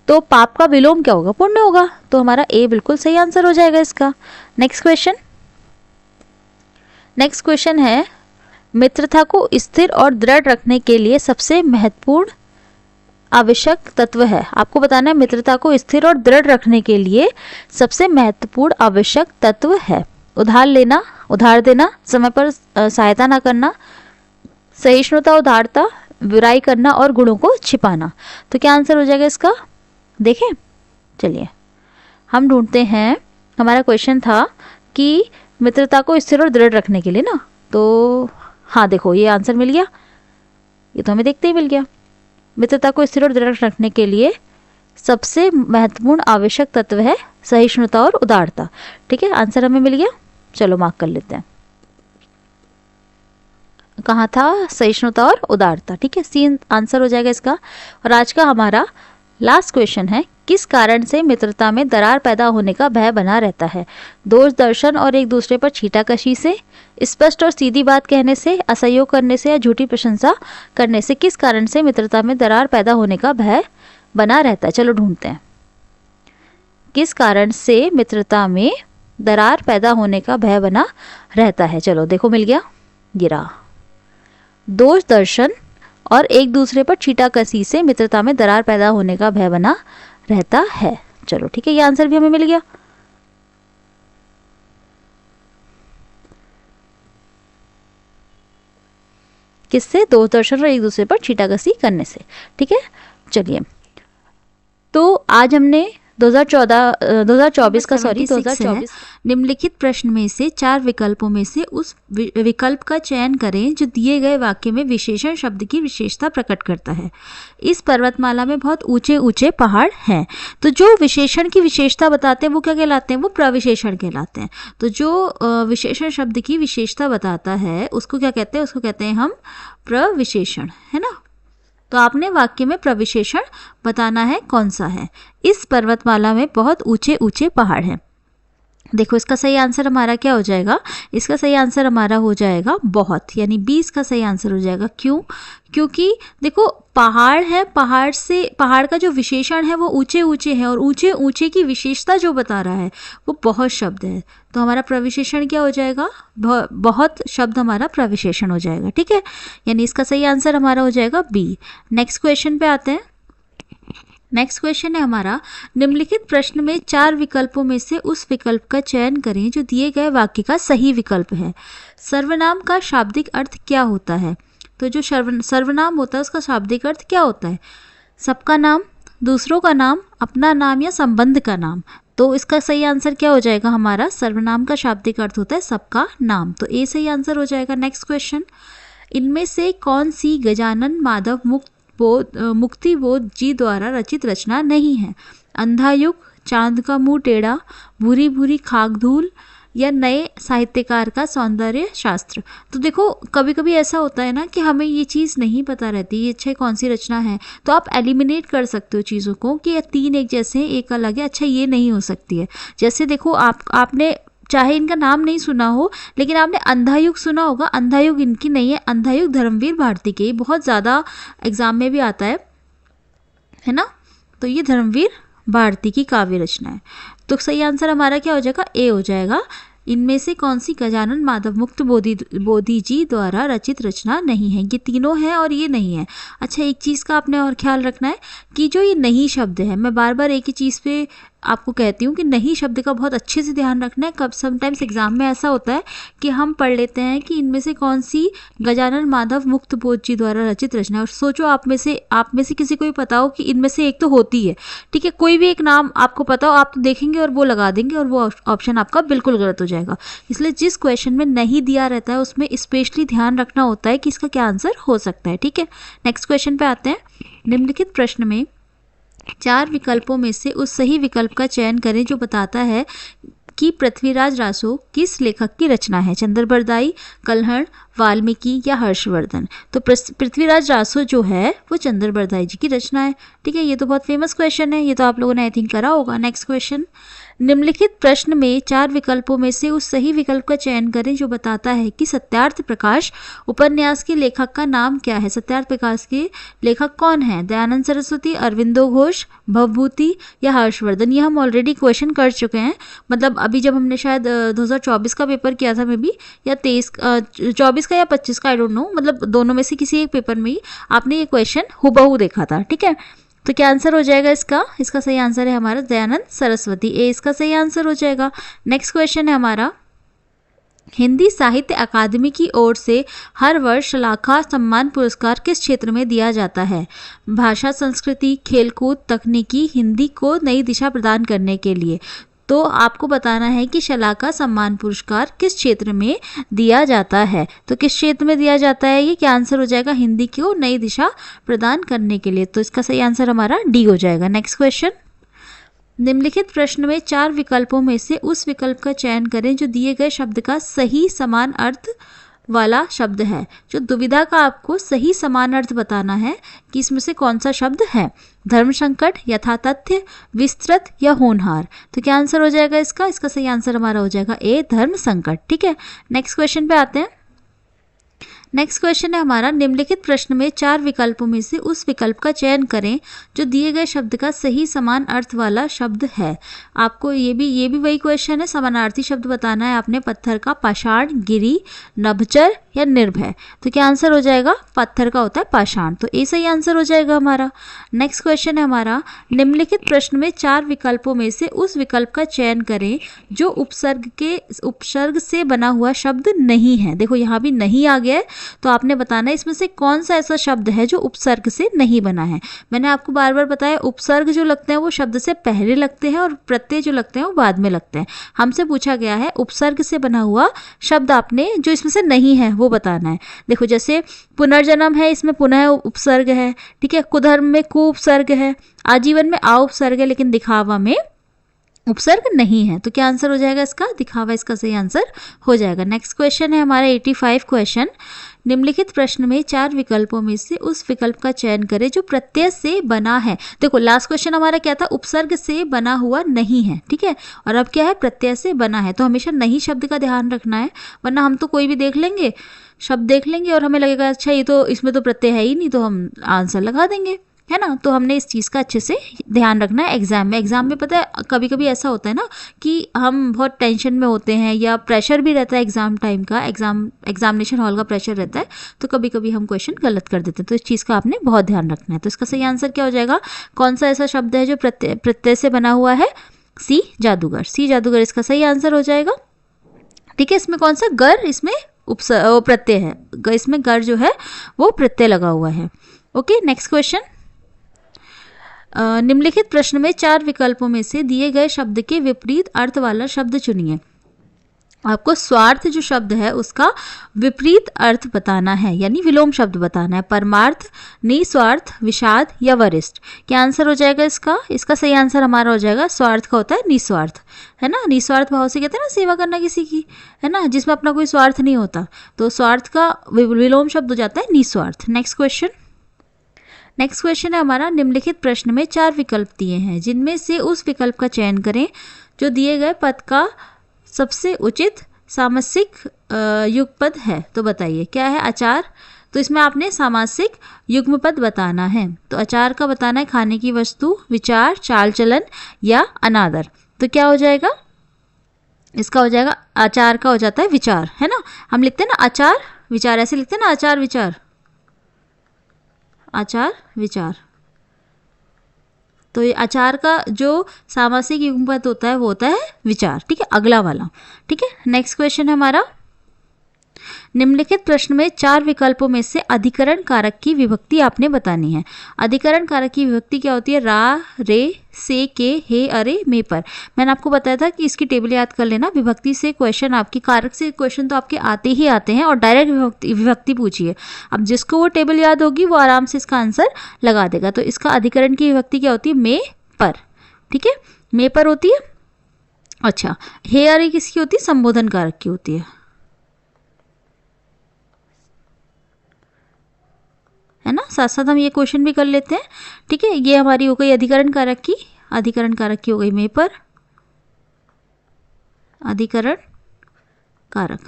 तो पाप का विलोम क्या होगा? पुण्य होगा। तो हमारा ए बिल्कुल सही आंसर हो जाएगा इसका। नेक्स्ट क्वेश्चन, नेक्स्ट क्वेश्चन है, मित्रता को स्थिर और दृढ़ रखने के लिए सबसे महत्वपूर्ण आवश्यक तत्व है। आपको बताना है मित्रता को स्थिर और दृढ़ रखने के लिए सबसे महत्वपूर्ण आवश्यक तत्व है। उधार लेना, उधार देना, समय पर सहायता ना करना, सहिष्णुता, उदारता, बुराई करना और गुणों को छिपाना। तो क्या आंसर हो जाएगा इसका? देखें, चलिए हम ढूंढते हैं। हमारा क्वेश्चन था कि मित्रता को स्थिर और दृढ़ रखने के लिए ना, तो हाँ देखो ये आंसर मिल गया, ये तो हमें देखते ही मिल गया। मित्रता को स्थिर और दृढ़ रखने के लिए सबसे महत्वपूर्ण आवश्यक तत्व है सहिष्णुता और उदारता। ठीक है, आंसर हमें मिल गया। चलो मार्क कर लेते हैं, कहाँ था? सहिष्णुता और उदारता। ठीक है, सी आंसर हो जाएगा इसका। और आज का हमारा लास्ट क्वेश्चन है, किस कारण से मित्रता में दरार पैदा होने का भय बना रहता है? दोष दर्शन और एक दूसरे पर छींटाकशी से, स्पष्ट और सीधी बात कहने से, असहयोग करने से या झूठी प्रशंसा करने से किस कारण से मित्रता में दरार पैदा होने का भय बना रहता है? चलो ढूंढते हैं, किस कारण से मित्रता में दरार पैदा होने का भय बना रहता है। चलो देखो मिल गया, गिरा। दोष दर्शन और एक दूसरे पर छींटाकशी से मित्रता में दरार पैदा होने का भय बना रहता है। चलो ठीक है, ये आंसर भी हमें मिल गया। किससे? दोष दर्शन और एक दूसरे पर छींटाकशी करने से। ठीक है, चलिए तो आज हमने 2024 का 76 है। निम्नलिखित प्रश्न में से 4 विकल्पों में से उस विकल्प का चयन करें जो दिए गए वाक्य में विशेषण शब्द की विशेषता प्रकट करता है। इस पर्वतमाला में बहुत ऊंचे ऊंचे पहाड़ हैं। तो जो विशेषण की विशेषता बताते हैं वो क्या कहलाते हैं? वो प्रविशेषण कहलाते हैं। तो जो विशेषण शब्द की विशेषता बताता है उसको क्या कहते हैं? उसको कहते हैं हम प्रविशेषण, है ना। तो आपने वाक्य में प्रविशेषण बताना है कौन सा है। इस पर्वतमाला में बहुत ऊंचे ऊंचे पहाड़ हैं। देखो इसका सही आंसर हमारा क्या हो जाएगा? इसका सही आंसर हमारा हो जाएगा बहुत, यानी 20 का सही आंसर हो जाएगा। क्यों? क्योंकि देखो पहाड़ है, पहाड़ का जो विशेषण है वो ऊंचे ऊंचे हैं और ऊंचे ऊंचे की विशेषता जो बता रहा है वो बहुत शब्द है। तो हमारा प्रविशेषण क्या हो जाएगा? बहुत शब्द हमारा प्रविशेषण हो जाएगा। ठीक है, यानी इसका सही आंसर हमारा हो जाएगा बी। नेक्स्ट क्वेश्चन पे आते हैं। नेक्स्ट क्वेश्चन है हमारा, निम्नलिखित प्रश्न में 4 विकल्पों में से उस विकल्प का चयन करें जो दिए गए वाक्य का सही विकल्प है। सर्वनाम का शाब्दिक अर्थ क्या होता है? तो जो सर्वनाम होता है उसका शाब्दिक अर्थ क्या होता है? सबका नाम, दूसरों का नाम, अपना नाम या संबंध का नाम। तो इसका सही आंसर क्या हो जाएगा हमारा? सर्वनाम का शाब्दिक अर्थ होता है सबका नाम। तो ए सही आंसर हो जाएगा। नेक्स्ट क्वेश्चन, इनमें से कौन सी गजानन माधव मुक्तिबोध जी द्वारा रचित रचना नहीं है? अंधा युग, चांद का मुंह टेढ़ा, भूरी भूरी खाक धूल या नए साहित्यकार का सौंदर्य शास्त्र। तो देखो कभी कभी ऐसा होता है ना कि हमें ये चीज़ नहीं पता रहती ये अच्छा कौन सी रचना है, तो आप एलिमिनेट कर सकते हो चीज़ों को कि ये 3 एक जैसे हैं, एक अलग है, अच्छा ये नहीं हो सकती है। जैसे देखो आपने चाहे इनका नाम नहीं सुना हो लेकिन आपने अंधा युग सुना होगा। अंधा युग इनकी नहीं है, अंधा युग धर्मवीर भारती की, बहुत ज़्यादा एग्जाम में भी आता है ना। तो ये धर्मवीर भारती की काव्य रचना है। तो सही आंसर हमारा क्या हो जाएगा? ए हो जाएगा। इनमें से कौन सी गजानन माधव मुक्त बोधि जी द्वारा रचित रचना नहीं है? ये तीनों हैं और ये नहीं है। अच्छा एक चीज़ का आपने और ख्याल रखना है कि जो ये नहीं शब्द है, मैं बार बार एक ही चीज़ पे आपको कहती हूँ कि नहीं शब्द का बहुत अच्छे से ध्यान रखना है। कब समटाइम्स एग्जाम में ऐसा होता है कि हम पढ़ लेते हैं कि इनमें से कौन सी गजानन माधव मुक्त बोध जी द्वारा रचित रचना है, और सोचो आप में से किसी को भी पता हो कि इनमें से एक तो होती है, ठीक है, कोई भी एक नाम आपको पता हो, आप तो देखेंगे और वो लगा देंगे और वो ऑप्शन आपका बिल्कुल गलत हो जाएगा। इसलिए जिस क्वेश्चन में नहीं दिया रहता है उसमें स्पेशली ध्यान रखना होता है कि इसका क्या आंसर हो सकता है। ठीक है, नेक्स्ट क्वेश्चन पे आते हैं। निम्नलिखित प्रश्न में 4 विकल्पों में से उस सही विकल्प का चयन करें जो बताता है कि पृथ्वीराज रासो किस लेखक की रचना है? चंद्रबरदाई, कल्हण, वाल्मीकि या हर्षवर्धन। तो पृथ्वीराज रासो जो है वो चंद्रबरदाई जी की रचना है। ठीक है, ये तो बहुत फेमस क्वेश्चन है, ये तो आप लोगों ने आई थिंक करा होगा। नेक्स्ट क्वेश्चन, निम्नलिखित प्रश्न में 4 विकल्पों में से उस सही विकल्प का चयन करें जो बताता है कि सत्यार्थ प्रकाश उपन्यास के लेखक का नाम क्या है? सत्यार्थ प्रकाश के लेखक कौन है? दयानंद सरस्वती, अरविंदो घोष, भवभूति या हर्षवर्धन। ये हम ऑलरेडी क्वेश्चन कर चुके हैं, मतलब अभी जब हमने शायद 2024 का पेपर किया था, मे बी या 24 का या 25 का, आई डोंट नो, मतलब दोनों में से किसी एक पेपर में ही आपने ये क्वेश्चन हुबहू देखा था। ठीक है, तो क्या आंसर हो जाएगा इसका सही आंसर है हमारा दयानंद सरस्वती। ए इसका सही आंसर हो जाएगा। नेक्स्ट क्वेश्चन है हमारा, हिंदी साहित्य अकादमी की ओर से हर वर्ष शलाका सम्मान पुरस्कार किस क्षेत्र में दिया जाता है? भाषा, संस्कृति, खेलकूद, तकनीकी, हिंदी को नई दिशा प्रदान करने के लिए। तो आपको बताना है कि शलाका सम्मान पुरस्कार किस क्षेत्र में दिया जाता है। तो किस क्षेत्र में दिया जाता है ये? क्या आंसर हो जाएगा? हिंदी को नई दिशा प्रदान करने के लिए। तो इसका सही आंसर हमारा डी हो जाएगा। नेक्स्ट क्वेश्चन, निम्नलिखित प्रश्न में 4 विकल्पों में से उस विकल्प का चयन करें जो दिए गए शब्द का सही समान अर्थ वाला शब्द है। जो दुविधा का आपको सही समान अर्थ बताना है कि इसमें से कौन सा शब्द है? धर्म संकट, यथातथ्य, विस्तृत या होनहार। तो क्या आंसर हो जाएगा इसका सही आंसर हमारा हो जाएगा ए, धर्म संकट। ठीक है, नेक्स्ट क्वेश्चन पे आते हैं। नेक्स्ट क्वेश्चन है हमारा, निम्नलिखित प्रश्न में 4 विकल्पों में से उस विकल्प का चयन करें जो दिए गए शब्द का सही समान अर्थ वाला शब्द है। आपको ये भी वही क्वेश्चन है, समानार्थी शब्द बताना है आपने। पत्थर का पाषाण, गिरी, नभचर या निर्भय। तो क्या आंसर हो जाएगा? पत्थर का होता है पाषाण। तो ए सही आंसर हो जाएगा हमारा। नेक्स्ट क्वेश्चन है हमारा, निम्नलिखित प्रश्न में 4 विकल्पों में से उस विकल्प का चयन करें जो उपसर्ग से बना हुआ शब्द नहीं है। देखो यहाँ भी नहीं आ गया है, तो आपने बताना है इसमें से कौन सा ऐसा शब्द है जो उपसर्ग से नहीं बना है। मैंने आपको बार बार बताया उपसर्ग जो लगते हैं वो शब्द से पहले लगते हैं और प्रत्यय जो लगते हैं वो बाद में लगते हैं। हमसे पूछा गया है उपसर्ग से बना हुआ शब्द आपने जो इसमें से नहीं है वो बताना है। देखो जैसे पुनर्जन्म है, इसमें पुनः उपसर्ग है, ठीक है। कुधर्म में कु उपसर्ग है, आजीवन में आ उपसर्ग है, लेकिन दिखावा में उपसर्ग नहीं है। तो क्या आंसर हो जाएगा इसका? दिखावा इसका सही आंसर हो जाएगा। नेक्स्ट क्वेश्चन है हमारा 85 क्वेश्चन। निम्नलिखित प्रश्न में 4 विकल्पों में से उस विकल्प का चयन करें जो प्रत्यय से बना है। देखो लास्ट क्वेश्चन हमारा क्या था? उपसर्ग से बना हुआ नहीं है, ठीक है। और अब क्या है? प्रत्यय से बना है। तो हमेशा नहीं शब्द का ध्यान रखना है, वरना हम तो कोई भी देख लेंगे, शब्द देख लेंगे और हमें लगेगा अच्छा ये तो इसमें तो प्रत्यय है ही नहीं, तो हम आंसर लगा देंगे, है ना। तो हमने इस चीज़ का अच्छे से ध्यान रखना है एग्जाम में पता है कभी कभी ऐसा होता है ना कि हम बहुत टेंशन में होते हैं या प्रेशर भी रहता है एग्जाम टाइम का, एग्जामिनेशन हॉल का प्रेशर रहता है, तो कभी कभी हम क्वेश्चन गलत कर देते हैं। तो इस चीज़ का आपने बहुत ध्यान रखना है। तो इसका सही आंसर क्या हो जाएगा? कौन सा ऐसा शब्द है जो प्रत्यय से बना हुआ है? सी जादूगर। सी जादूगर इसका सही आंसर हो जाएगा, ठीक है। इसमें कौन सा? गर, इसमें प्रत्यय है, इसमें गर जो है वो प्रत्यय लगा हुआ है। Okay, next question. निम्नलिखित प्रश्न में 4 विकल्पों में से दिए गए शब्द के विपरीत अर्थ वाला शब्द चुनिए। आपको स्वार्थ जो शब्द है उसका विपरीत अर्थ बताना है, यानी विलोम शब्द बताना है। परमार्थ, निस्वार्थ, विषाद या वरिष्ठ। क्या आंसर हो जाएगा इसका? इसका सही आंसर हमारा हो जाएगा स्वार्थ का होता है निस्वार्थ, है ना। निस्वार्थ भाव से कहते हैं ना सेवा करना किसी की, है ना, जिसमें अपना कोई स्वार्थ नहीं होता। तो स्वार्थ का विलोम शब्द हो जाता है निस्वार्थ। नेक्स्ट क्वेश्चन है हमारा। निम्नलिखित प्रश्न में 4 विकल्प दिए हैं, जिनमें से उस विकल्प का चयन करें जो दिए गए पद का सबसे उचित सामासिक युगपद है। तो बताइए क्या है? अचार। तो इसमें आपने सामासिक युग्मपद बताना है। तो अचार का बताना है खाने की वस्तु, विचार, चाल चलन या अनादर। तो क्या हो जाएगा? इसका हो जाएगा आचार का हो जाता है विचार, है ना। हम लिखते हैं ना आचार विचार, ऐसे लिखते हैं ना आचार विचार, आचार विचार। तो ये आचार का जो सामासिक युग्मपद होता है वो होता है विचार, ठीक है, अगला वाला, ठीक है। नेक्स्ट क्वेश्चन है हमारा। निम्नलिखित प्रश्न में 4 विकल्पों में से अधिकरण कारक की विभक्ति आपने बतानी है। अधिकरण कारक की विभक्ति क्या होती है? रा, रे, से, के, हे, अरे, मे, पर। मैंने आपको बताया था कि इसकी टेबल याद कर लेना। विभक्ति से क्वेश्चन, आपकी कारक से क्वेश्चन तो आपके आते ही आते हैं, और डायरेक्ट विभक्ति पूछिए। अब जिसको वो टेबल याद होगी वो आराम से इसका आंसर लगा देगा। तो इसका अधिकरण की विभक्ति क्या होती है? मे, पर, ठीक है, मे पर होती है। अच्छा, हे, अरे किसकी होती है? संबोधन कारक की होती है ना। साथ साथ हम ये क्वेश्चन भी कर लेते हैं, ठीक है। ये हमारी हो गई अधिकरण कारक की हो गई मे पर, अधिकरण कारक,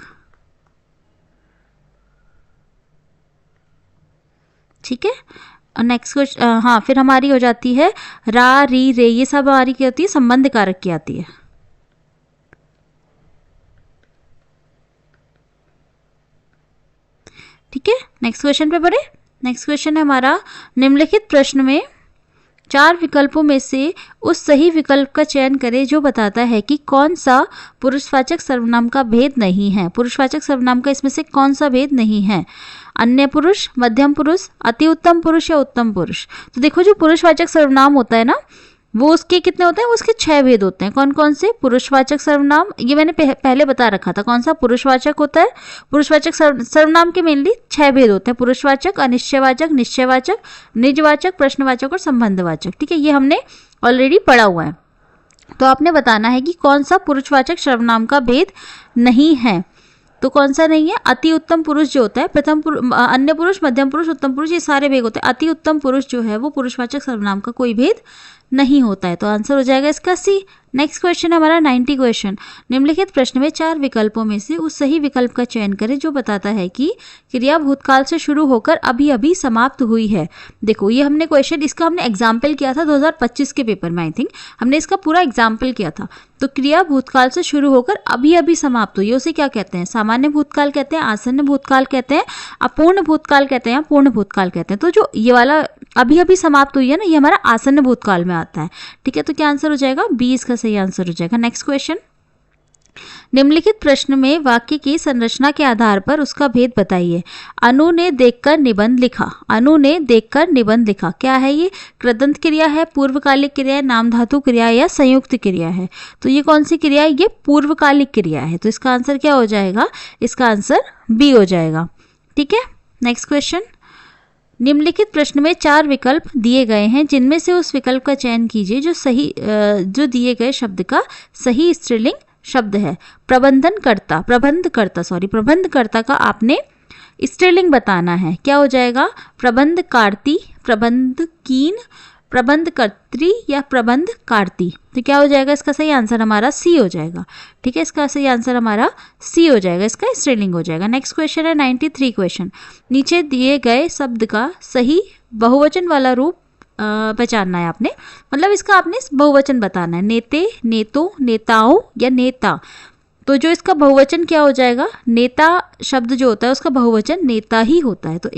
ठीक है। नेक्स्ट क्वेश्चन, हाँ, फिर हमारी हो जाती है रा, री, रे, ये सब हमारी क्या होती है? संबंध कारक की आती है, ठीक है। नेक्स्ट क्वेश्चन पे बढ़े। नेक्स्ट क्वेश्चन है हमारा। निम्नलिखित प्रश्न में 4 विकल्पों में से उस सही विकल्प का चयन करें जो बताता है कि कौन सा पुरुषवाचक सर्वनाम का भेद नहीं है। पुरुषवाचक सर्वनाम का इसमें से कौन सा भेद नहीं है? अन्य पुरुष, मध्यम पुरुष, अति उत्तम पुरुष या उत्तम पुरुष। तो देखो जो पुरुषवाचक सर्वनाम होता है ना, वो उसके कितने होते हैं? वो उसके 6 भेद होते हैं। कौन कौन से? पुरुषवाचक सर्वनाम, ये मैंने पहले बता रखा था कौन सा पुरुषवाचक होता है। पुरुषवाचक सर्वनाम के मेनली 6 भेद होते हैं। पुरुषवाचक, अनिश्चयवाचक, निश्चयवाचक, निजवाचक, प्रश्नवाचक और संबंधवाचक, ठीक है। ये हमने ऑलरेडी पढ़ा हुआ है। तो आपने बताना है कि कौन सा पुरुषवाचक सर्वनाम का भेद नहीं है। तो कौन सा नहीं है? अति उत्तम पुरुष जो होता है, अन्य पुरुष, मध्यम पुरुष, उत्तम पुरुष, ये सारे भेद होते हैं। अति उत्तम पुरुष जो है वो पुरुषवाचक सर्वनाम का कोई भेद नहीं होता है। तो आंसर हो जाएगा इसका सी। नेक्स्ट क्वेश्चन है हमारा 90 क्वेश्चन। निम्नलिखित प्रश्न में 4 विकल्पों में से उस सही विकल्प का चयन करें जो बताता है कि क्रिया भूतकाल से शुरू होकर अभी अभी समाप्त हुई है। देखो ये हमने क्वेश्चन, इसका हमने एग्जाम्पल किया था 2025 के पेपर में, आई थिंक हमने इसका पूरा एग्जाम्पल किया था। तो क्रिया भूतकाल से शुरू होकर अभी अभी समाप्त हुई है, उसे क्या कहते हैं? सामान्य भूतकाल कहते हैं, आसन्न भूतकाल कहते हैं, अपूर्ण भूतकाल कहते हैं, पूर्ण भूतकाल कहते हैं। तो जो ये वाला अभी अभी समाप्त हुई है ना, ये हमारा आसन्न भूतकाल में आता है, ठीक है। तो क्या आंसर हो जाएगा? बी इसका सही आंसर हो जाएगा। Next question. निम्नलिखित प्रश्न में वाक्य की संरचना के आधार पर उसका भेद बताइए। अनु ने देखकर निबंध लिखा। अनु ने देखकर निबंध लिखा, क्या है ये? कृदंत क्रिया है, पूर्वकालिक क्रिया है, नामधातु क्रिया है या संयुक्त क्रिया है? तो ये कौन सी क्रिया है? ये पूर्वकालिक क्रिया है। तो इसका आंसर क्या हो जाएगा? इसका आंसर बी हो जाएगा। ठीक है, नेक्स्ट क्वेश्चन। निम्नलिखित प्रश्न में 4 विकल्प दिए गए हैं, जिनमें से उस विकल्प का चयन कीजिए जो दिए गए शब्द का सही स्त्रीलिंग शब्द है। प्रबंधकर्ता का आपने स्त्रीलिंग बताना है। क्या हो जाएगा? प्रबंधकार्ती, प्रबंधकीन, प्रबंधकर्त्री या प्रबंधकार्ती? तो क्या हो जाएगा? इसका सही आंसर हमारा सी हो जाएगा। ठीक है, इसका सही आंसर हमारा सी हो जाएगा, इसका स्त्रीलिंग हो जाएगा। नेक्स्ट क्वेश्चन है 93 क्वेश्चन। नीचे दिए गए शब्द का सही बहुवचन वाला रूप पहचानना है आपने, मतलब इसका आपने बहुवचन बताना है। नेते, नेतो, नेताओं या नेता। तो जो इसका बहुवचन क्या हो जाएगा? नेता शब्द जो होता है उसका बहुवचन नेता ही होता है। तो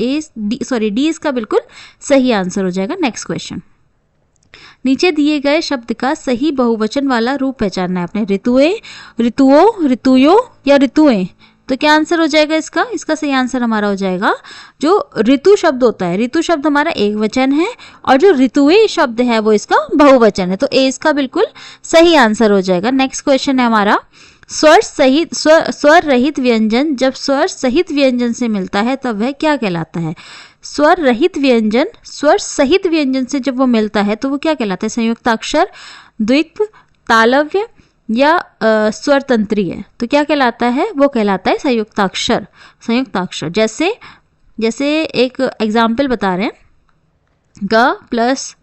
डी इसका बिल्कुल सही आंसर हो जाएगा। Next question. नीचे दिए गए शब्द का सही बहुवचन वाला रूप पहचानना है आपने। ऋतुएं, ऋतुओं, ऋतुयों या ऋतुएं। तो क्या आंसर हो जाएगा इसका? इसका सही आंसर हमारा हो जाएगा जो ऋतु शब्द होता है। ऋतु शब्द हमारा एक वचन है और जो ऋतुएं शब्द है वो इसका बहुवचन है। तो ए इसका बिल्कुल सही आंसर हो जाएगा। नेक्स्ट क्वेश्चन है हमारा स्वर रहित व्यंजन जब स्वर सहित व्यंजन से मिलता है तब वह क्या कहलाता है? स्वर रहित व्यंजन स्वर सहित व्यंजन से जब वो मिलता है तो वो क्या कहलाता है? संयुक्ताक्षर, द्वित्व, तालव्य या स्वर तंत्रीय? तो क्या कहलाता है? वो कहलाता है संयुक्ताक्षर। संयुक्ताक्षर जैसे एक एग्जाम्पल बता रहे हैं, ग प्लस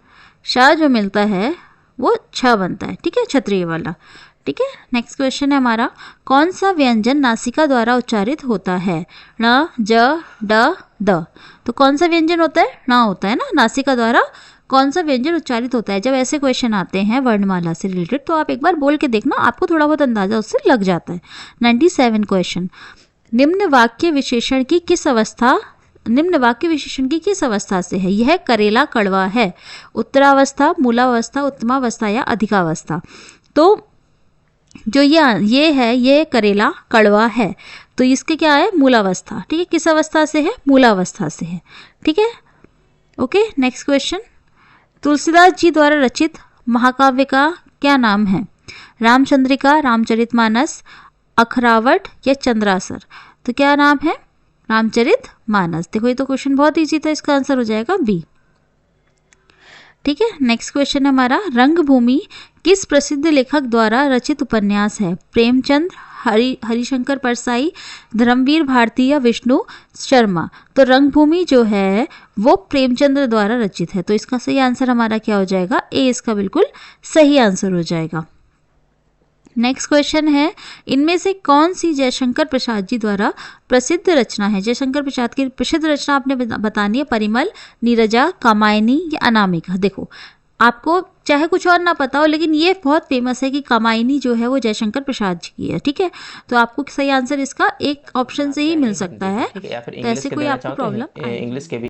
श जो मिलता है वो छ बनता है। ठीक है, क्षत्रिय वाला। ठीक है, नेक्स्ट क्वेश्चन है हमारा, कौन सा व्यंजन नासिका द्वारा उच्चारित होता है? ण, ज, ड, द। तो कौन सा व्यंजन होता है? ण होता है ना। नासिका द्वारा कौन सा व्यंजन उच्चारित होता है? जब ऐसे क्वेश्चन आते हैं वर्णमाला से रिलेटेड तो आप एक बार बोल के देखना, आपको थोड़ा बहुत अंदाजा उससे लग जाता है। 97 क्वेश्चन। निम्न वाक्य विशेषण की किस अवस्था से है? यह करेला कड़वा है। उत्तरावस्था, मूलावस्था, उत्तमावस्था या अधिकावस्था? तो जो ये है ये करेला कड़वा है, तो इसके क्या है? मूलावस्था। ठीक है, किस अवस्था से है? मूलावस्था से है। ठीक है, okay. Next question. Tulsidas ji द्वारा रचित महाकाव्य का क्या नाम है? रामचंद्रिका, रामचरितमानस, अखरावट या चंद्रासर? तो क्या नाम है? रामचरितमानस। देखो ये तो क्वेश्चन बहुत इजी था, इसका आंसर हो जाएगा बी। ठीक है, नेक्स्ट क्वेश्चन है हमारा, रंगभूमि किस प्रसिद्ध लेखक द्वारा रचित उपन्यास है? प्रेमचंद्र, हरिशंकर परसाई, धर्मवीर भारती या विष्णु शर्मा? तो रंगभूमि जो है वो प्रेमचंद्र द्वारा रचित है। तो इसका सही आंसर हमारा क्या हो जाएगा? ए इसका बिल्कुल सही आंसर हो जाएगा। नेक्स्ट क्वेश्चन है, इनमें से कौन सी जयशंकर प्रसाद जी द्वारा प्रसिद्ध रचना है? जयशंकर प्रसाद की प्रसिद्ध रचना आपने बतानी है। परिमल, नीरजा, कामायनी या अनामिका? देखो आपको चाहे कुछ और ना पता हो लेकिन ये बहुत फेमस है कि कामायनी जो है वो जयशंकर प्रसाद जी की है। ठीक है, तो आपको सही आंसर इसका एक ऑप्शन से ही मिल सकता है। ठीक है, या फिर तो ऐसे कोई आपको प्रॉब्लम इंग्लिश के भी